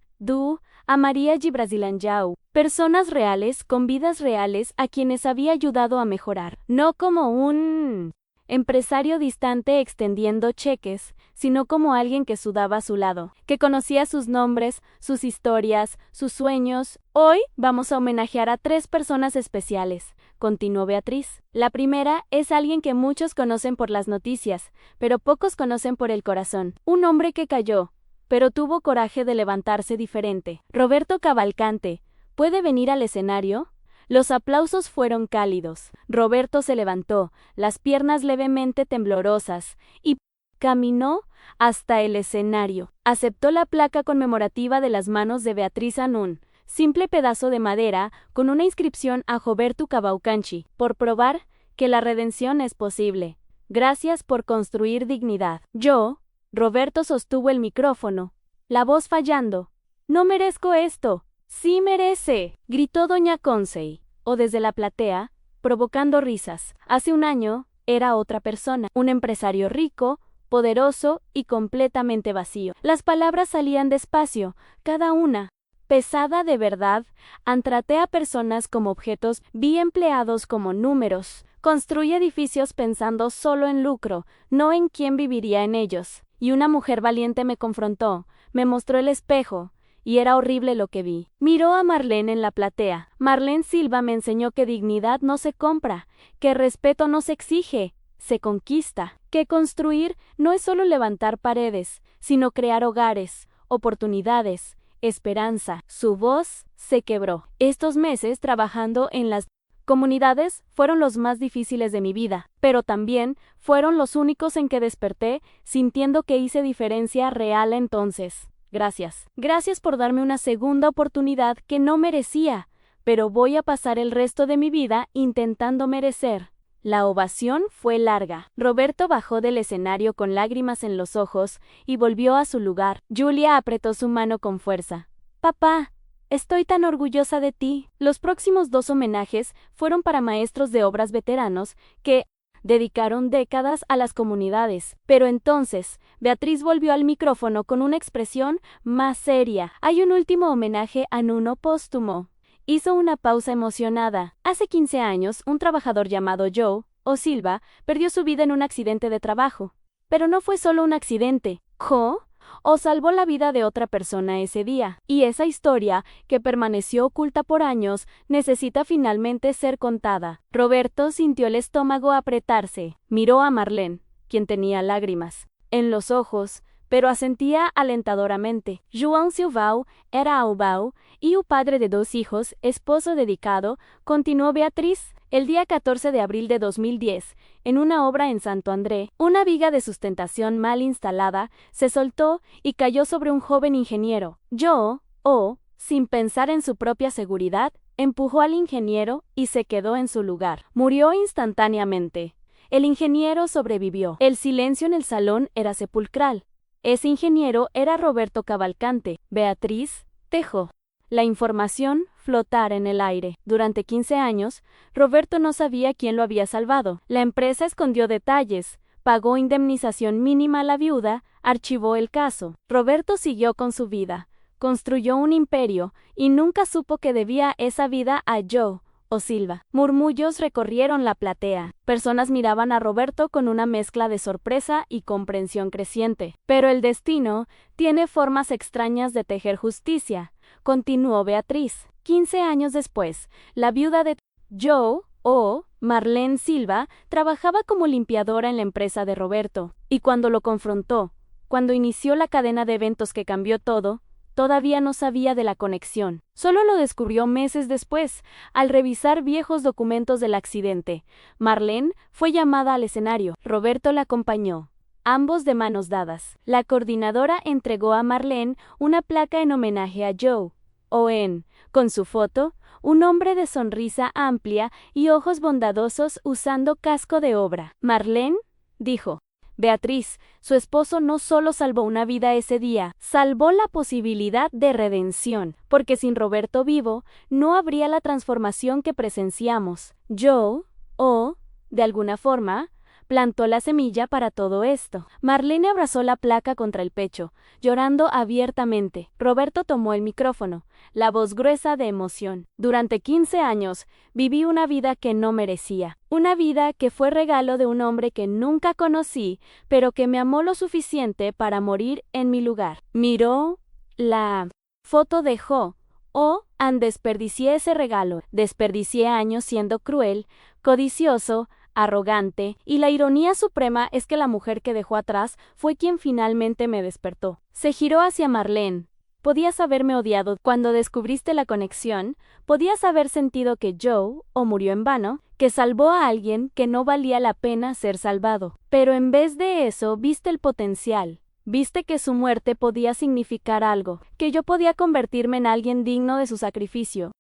[SPEAKER 1] a María Brasilanjau, personas reales con vidas reales a quienes había ayudado a mejorar, no como un empresario distante extendiendo cheques, sino como alguien que sudaba a su lado, que conocía sus nombres, sus historias, sus sueños. Hoy vamos a homenajear a 3 personas especiales, continuó Beatriz. La primera es alguien que muchos conocen por las noticias, pero pocos conocen por el corazón. Un hombre que cayó, pero tuvo coraje de levantarse diferente. Roberto Cavalcante, ¿puede venir al escenario? Los aplausos fueron cálidos. Roberto se levantó, las piernas levemente temblorosas, y caminó hasta el escenario. Aceptó la placa conmemorativa de las manos de Beatriz en un simple pedazo de madera con una inscripción a Roberto Cavalcanti, por probar que la redención es posible. Gracias por construir dignidad. Roberto sostuvo el micrófono, la voz fallando. No merezco esto. Sí merece, gritó Doña Consey, o desde la platea, provocando risas. Hace un año era otra persona, un empresario rico, poderoso y completamente vacío. Las palabras salían despacio, cada una pesada de verdad. Traté a personas como objetos, vi empleados como números. Construí edificios pensando solo en lucro, no en quién viviría en ellos. Y una mujer valiente me confrontó, me mostró el espejo, y era horrible lo que vi. Miró a Marlene en la platea. Marlene Silva me enseñó que dignidad no se compra, que respeto no se exige, se conquista, que construir no es solo levantar paredes, sino crear hogares, oportunidades, esperanza. Su voz se quebró. Estos meses trabajando en las comunidades fueron los más difíciles de mi vida, pero también fueron los únicos en que desperté sintiendo que hice diferencia real entonces. Gracias. Gracias por darme una segunda oportunidad que no merecía, pero voy a pasar el resto de mi vida intentando merecer. La ovación fue larga. Roberto bajó del escenario con lágrimas en los ojos y volvió a su lugar. Julia apretó su mano con fuerza. Papá, estoy tan orgullosa de ti. Los próximos 2 homenajes fueron para maestros de obras veteranos que dedicaron décadas a las comunidades. Pero entonces, Beatriz volvió al micrófono con una expresión más seria. Hay un último homenaje a Nuno póstumo. Hizo una pausa emocionada. Hace 15 años, un trabajador llamado Joe, o Silva, perdió su vida en un accidente de trabajo. Pero no fue solo un accidente. O salvó la vida de otra persona ese día. Y esa historia, que permaneció oculta por años, necesita finalmente ser contada. Roberto sintió el estómago apretarse. Miró a Marlene, quien tenía lágrimas en los ojos, pero asentía alentadoramente. João Silvao era aubao y un padre de 2 hijos, esposo dedicado, continuó Beatriz. El día 14 de abril de 2010, en una obra en Santo André, una viga de sustentación mal instalada se soltó y cayó sobre un joven ingeniero. Sin pensar en su propia seguridad, empujó al ingeniero y se quedó en su lugar. Murió instantáneamente. El ingeniero sobrevivió. El silencio en el salón era sepulcral. Ese ingeniero era Roberto Cavalcante. Beatriz dejó la información flotar en el aire. Durante 15 años, Roberto no sabía quién lo había salvado. La empresa escondió detalles, pagó indemnización mínima a la viuda, archivó el caso. Roberto siguió con su vida, construyó un imperio y nunca supo que debía esa vida a Joe o Silva. Murmullos recorrieron la platea. Personas miraban a Roberto con una mezcla de sorpresa y comprensión creciente. Pero el destino tiene formas extrañas de tejer justicia, continuó Beatriz. 15 años después, la viuda de Joe o Marlene Silva trabajaba como limpiadora en la empresa de Roberto, y cuando lo confrontó, cuando inició la cadena de eventos que cambió todo, todavía no sabía de la conexión. Solo lo descubrió meses después, al revisar viejos documentos del accidente. Marlene fue llamada al escenario. Roberto la acompañó, ambos de manos dadas. La coordinadora entregó a Marlene una placa en homenaje a Joe. Owen, con su foto, un hombre de sonrisa amplia y ojos bondadosos usando casco de obra. Marlene dijo: Beatriz, su esposo no solo salvó una vida ese día, salvó la posibilidad de redención, porque sin Roberto vivo, no habría la transformación que presenciamos. Joe, de alguna forma, plantó la semilla para todo esto. Marlene abrazó la placa contra el pecho, llorando abiertamente. Roberto tomó el micrófono, la voz gruesa de emoción. Durante 15 años, viví una vida que no merecía. Una vida que fue regalo de un hombre que nunca conocí, pero que me amó lo suficiente para morir en mi lugar. Miró la foto de Joe. Desperdicié ese regalo. Desperdicié años siendo cruel, codicioso, arrogante, y la ironía suprema es que la mujer que dejó atrás fue quien finalmente me despertó. Se giró hacia Marlene. Podías haberme odiado cuando descubriste la conexión, podías haber sentido que Joe, murió en vano, que salvó a alguien que no valía la pena ser salvado. Pero en vez de eso, viste el potencial. Viste que su muerte podía significar algo, que yo podía convertirme en alguien digno de su sacrificio.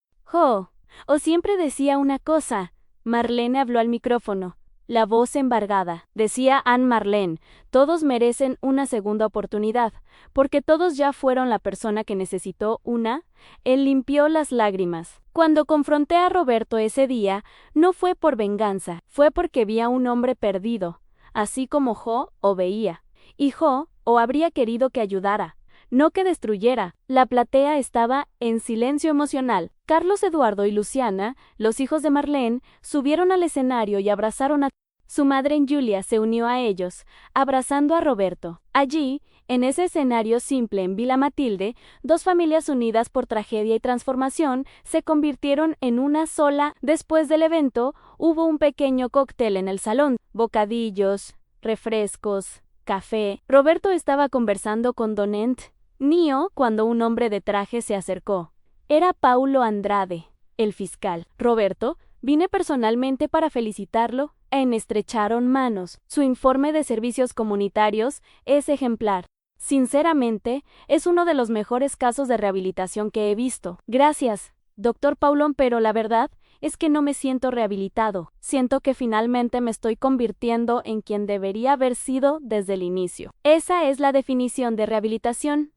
[SPEAKER 1] Siempre decía una cosa. Marlene habló al micrófono, la voz embargada. Decía Anne Marlene, todos merecen una segunda oportunidad, porque todos ya fueron la persona que necesitó una. Él limpió las lágrimas. Cuando confronté a Roberto ese día, no fue por venganza, fue porque vi a un hombre perdido, así como Joe veía. Y Joe habría querido que ayudara, no que destruyera. La platea estaba en silencio emocional. Carlos Eduardo y Luciana, los hijos de Marlene, subieron al escenario y abrazaron a su madre. Julia se unió a ellos, abrazando a Roberto. Allí, en ese escenario simple en Villa Matilde, dos familias unidas por tragedia y transformación se convirtieron en una sola. Después del evento, hubo un pequeño cóctel en el salón. Bocadillos, refrescos, café. Roberto estaba conversando con Don Nio cuando un hombre de traje se acercó. Era Paulo Andrade, el fiscal. Roberto, vine personalmente para felicitarlo. Estrecharon manos. Su informe de servicios comunitarios es ejemplar. Sinceramente, es uno de los mejores casos de rehabilitación que he visto. Gracias, doctor Paulón, pero la verdad es que no me siento rehabilitado. Siento que finalmente me estoy convirtiendo en quien debería haber sido desde el inicio. Esa es la definición de rehabilitación.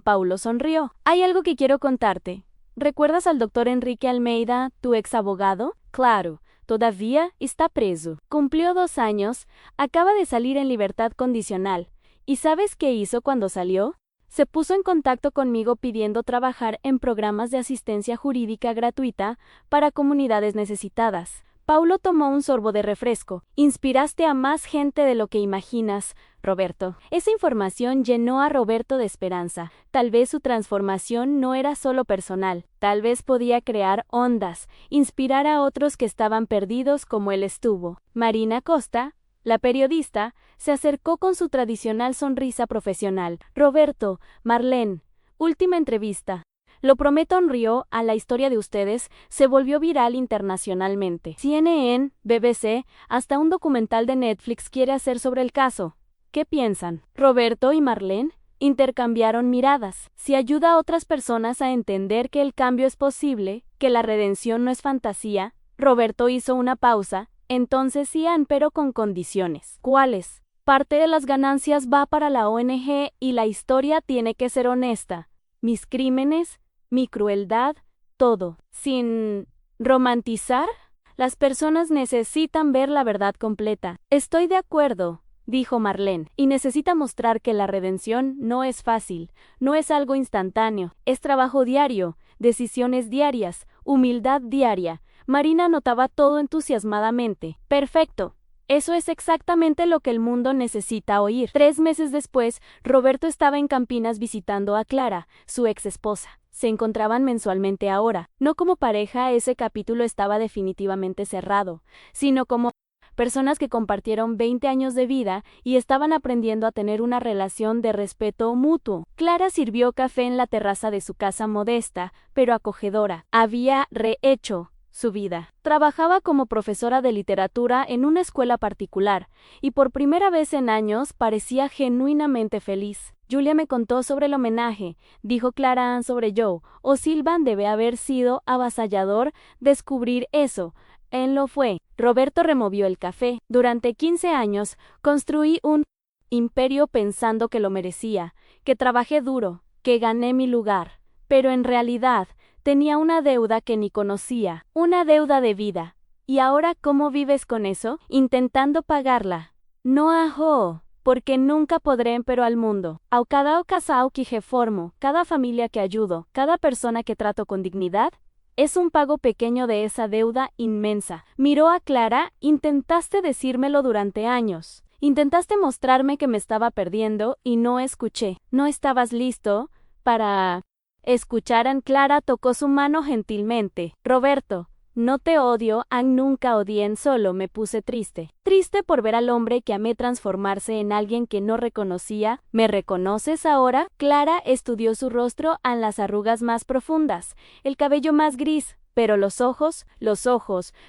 [SPEAKER 1] Paulo sonrió. Hay algo que quiero contarte. ¿Recuerdas al doctor Enrique Almeida, tu ex abogado? Claro, todavía está preso. Cumplió 2 años, acaba de salir en libertad condicional. ¿Y sabes qué hizo cuando salió? Se puso en contacto conmigo pidiendo trabajar en programas de asistencia jurídica gratuita para comunidades necesitadas. Paulo tomó un sorbo de refresco. Inspiraste a más gente de lo que imaginas, Roberto. Esa información llenó a Roberto de esperanza. Tal vez su transformación no era solo personal. Tal vez podía crear ondas, inspirar a otros que estaban perdidos como él estuvo. Marina Costa, la periodista, se acercó con su tradicional sonrisa profesional. Roberto, Marlene, última entrevista. Lo prometo, sonrió. A la historia de ustedes se volvió viral internacionalmente. CNN, BBC, hasta un documental de Netflix quiere hacer sobre el caso. ¿Qué piensan? Roberto y Marlene intercambiaron miradas. Si ayuda a otras personas a entender que el cambio es posible, que la redención no es fantasía, Roberto hizo una pausa. Entonces sí, pero con condiciones. ¿Cuáles? Parte de las ganancias va para la ONG y la historia tiene que ser honesta. Mis crímenes, mi crueldad, todo. Sin romantizar, las personas necesitan ver la verdad completa. Estoy de acuerdo, dijo Marlene, y necesita mostrar que la redención no es fácil, no es algo instantáneo, es trabajo diario, decisiones diarias, humildad diaria. Marina notaba todo entusiasmadamente. Perfecto. Eso es exactamente lo que el mundo necesita oír. 3 meses después, Roberto estaba en Campinas visitando a Clara, su ex esposa. Se encontraban mensualmente ahora. No como pareja, ese capítulo estaba definitivamente cerrado, sino como personas que compartieron 20 años de vida y estaban aprendiendo a tener una relación de respeto mutuo. Clara sirvió café en la terraza de su casa modesta, pero acogedora. Había rehecho su vida. Trabajaba como profesora de literatura en una escuela particular, y por primera vez en años parecía genuinamente feliz. Julia me contó sobre el homenaje, dijo Clara Ann sobre Joe. O'Sullivan debe haber sido avasallador descubrir eso. Él lo fue. Roberto removió el café. Durante 15 años construí un imperio pensando que lo merecía, que trabajé duro, que gané mi lugar. Pero en realidad tenía una deuda que ni conocía, una deuda de vida. ¿Y ahora cómo vives con eso? Intentando pagarla. No ajo, porque nunca podré pero al mundo. Au cada ocasión que formo, cada familia que ayudo, cada persona que trato con dignidad, es un pago pequeño de esa deuda inmensa. Miró a Clara, intentaste decírmelo durante años. Intentaste mostrarme que me estaba perdiendo y no escuché. No estabas listo para escucharan. Clara tocó su mano gentilmente. Roberto, no te odio, nunca odié, solo me puse triste. Triste por ver al hombre que amé transformarse en alguien que no reconocía. ¿Me reconoces ahora? Clara estudió su rostro en las arrugas más profundas, el cabello más gris, pero los ojos,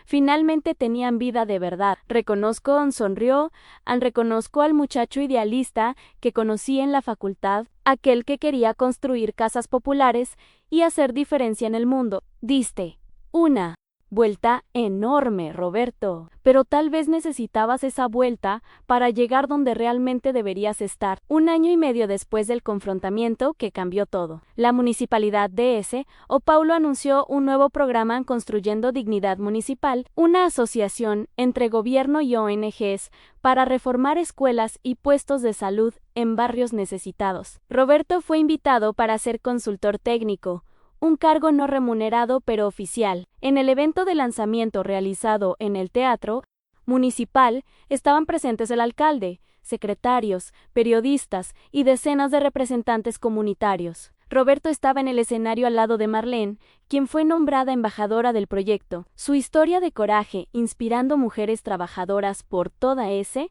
[SPEAKER 1] finalmente tenían vida de verdad. Reconozco, sonrió, reconozco al muchacho idealista que conocí en la facultad, aquel que quería construir casas populares y hacer diferencia en el mundo. Diste una vuelta enorme, Roberto, pero tal vez necesitabas esa vuelta para llegar donde realmente deberías estar. 1 año y medio después del confrontamiento que cambió todo, la municipalidad de São Paulo anunció un nuevo programa Construyendo Dignidad Municipal, una asociación entre gobierno y ONGs para reformar escuelas y puestos de salud en barrios necesitados. Roberto fue invitado para ser consultor técnico, un cargo no remunerado pero oficial. En el evento de lanzamiento realizado en el Teatro Municipal estaban presentes el alcalde, secretarios, periodistas y decenas de representantes comunitarios. Roberto estaba en el escenario al lado de Marlene, quien fue nombrada embajadora del proyecto. Su historia de coraje, inspirando mujeres trabajadoras por toda São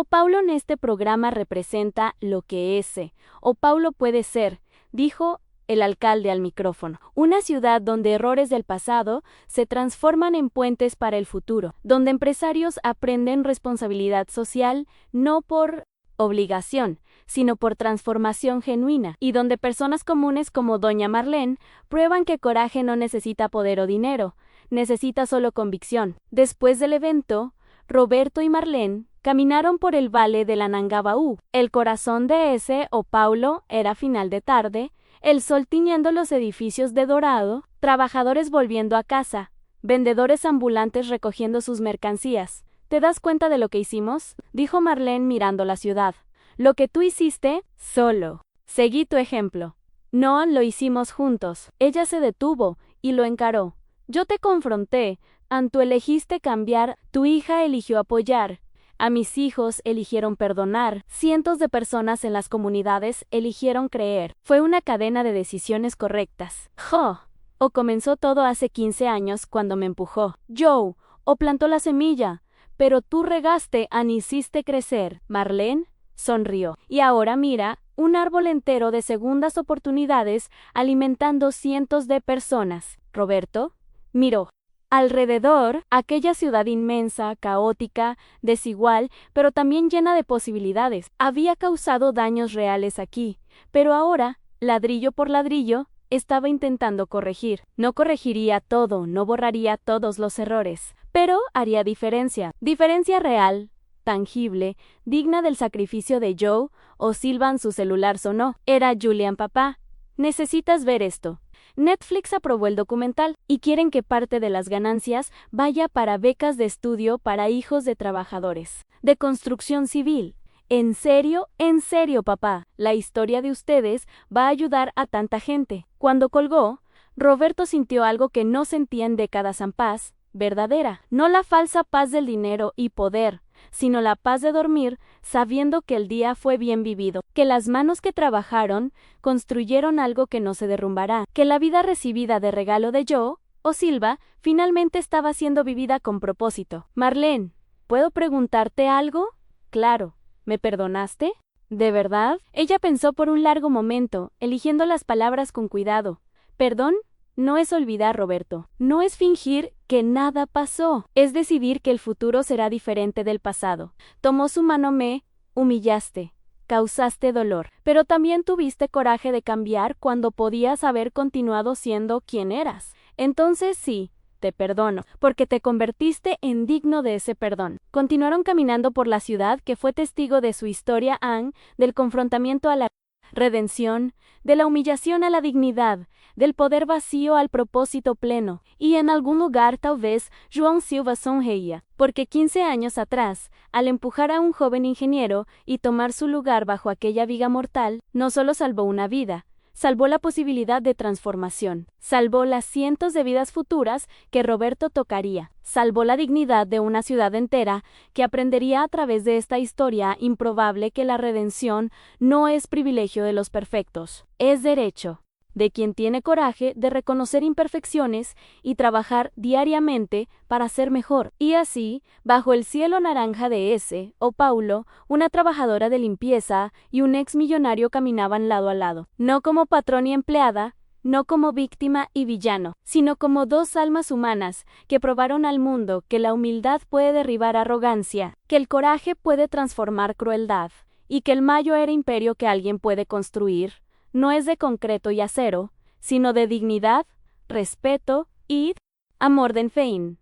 [SPEAKER 1] Paulo en este programa representa lo que São Paulo puede ser, dijo el alcalde al micrófono. Una ciudad donde errores del pasado se transforman en puentes para el futuro, donde empresarios aprenden responsabilidad social no por obligación, sino por transformación genuina, y donde personas comunes como doña Marlene prueban que coraje no necesita poder o dinero, necesita solo convicción. Después del evento, Roberto y Marlene caminaron por el valle del Anhangabaú. El corazón de São Paulo era final de tarde, el sol tiñendo los edificios de dorado, trabajadores volviendo a casa, vendedores ambulantes recogiendo sus mercancías. ¿Te das cuenta de lo que hicimos?, dijo Marlene mirando la ciudad. Lo que tú hiciste, solo. Seguí tu ejemplo. No, lo hicimos juntos. Ella se detuvo y lo encaró. Yo te confronté, tú elegiste cambiar, tu hija eligió apoyar. A mis hijos eligieron perdonar, cientos de personas en las comunidades eligieron creer. Fue una cadena de decisiones correctas. O comenzó todo hace 15 años cuando me empujó. Joe, o plantó la semilla, pero tú regaste, hiciste crecer. Marlene sonrió. Y ahora mira, un árbol entero de segundas oportunidades alimentando cientos de personas. Roberto miró alrededor, aquella ciudad inmensa, caótica, desigual, pero también llena de posibilidades. Había causado daños reales aquí, pero ahora, ladrillo por ladrillo, estaba intentando corregir. No corregiría todo, no borraría todos los errores, pero haría diferencia. Diferencia real, tangible, digna del sacrificio de Joe, o Silvan su celular sonó. Era Julian papá. Necesitas ver esto. Netflix aprobó el documental y quieren que parte de las ganancias vaya para becas de estudio para hijos de trabajadores de construcción civil. En serio, papá, la historia de ustedes va a ayudar a tanta gente. Cuando colgó, Roberto sintió algo que no sentía en décadas en paz, verdadera. No la falsa paz del dinero y poder, sino la paz de dormir sabiendo que el día fue bien vivido, que las manos que trabajaron construyeron algo que no se derrumbará, que la vida recibida de regalo de Joe o Silva finalmente estaba siendo vivida con propósito. Marlene, ¿puedo preguntarte algo? Claro. ¿Me perdonaste? ¿De verdad? Ella pensó por un largo momento, eligiendo las palabras con cuidado. Perdón no es olvidar, Roberto. No es fingir que nada pasó. Es decidir que el futuro será diferente del pasado. Tomó su mano. Me humillaste. Causaste dolor. Pero también tuviste coraje de cambiar cuando podías haber continuado siendo quien eras. Entonces sí. Te perdono, porque te convertiste en digno de ese perdón. Continuaron caminando por la ciudad que fue testigo de su historia, del confrontamiento a la redención, de la humillación a la dignidad, del poder vacío al propósito pleno, y en algún lugar tal vez João Silva sonreía, porque 15 años atrás, al empujar a un joven ingeniero y tomar su lugar bajo aquella viga mortal, no solo salvó una vida, salvó la posibilidad de transformación, salvó las cientos de vidas futuras que Roberto tocaría, salvó la dignidad de una ciudad entera que aprendería a través de esta historia improbable que la redención no es privilegio de los perfectos, es derecho de quien tiene coraje de reconocer imperfecciones y trabajar diariamente para ser mejor. Y así, bajo el cielo naranja de ese, o Paulo, una trabajadora de limpieza y un ex millonario caminaban lado a lado, no como patrón y empleada, no como víctima y villano, sino como dos almas humanas que probaron al mundo que la humildad puede derribar arrogancia, que el coraje puede transformar crueldad, y que el mayor imperio que alguien puede construir no es de concreto y acero, sino de dignidad, respeto y amor en fin.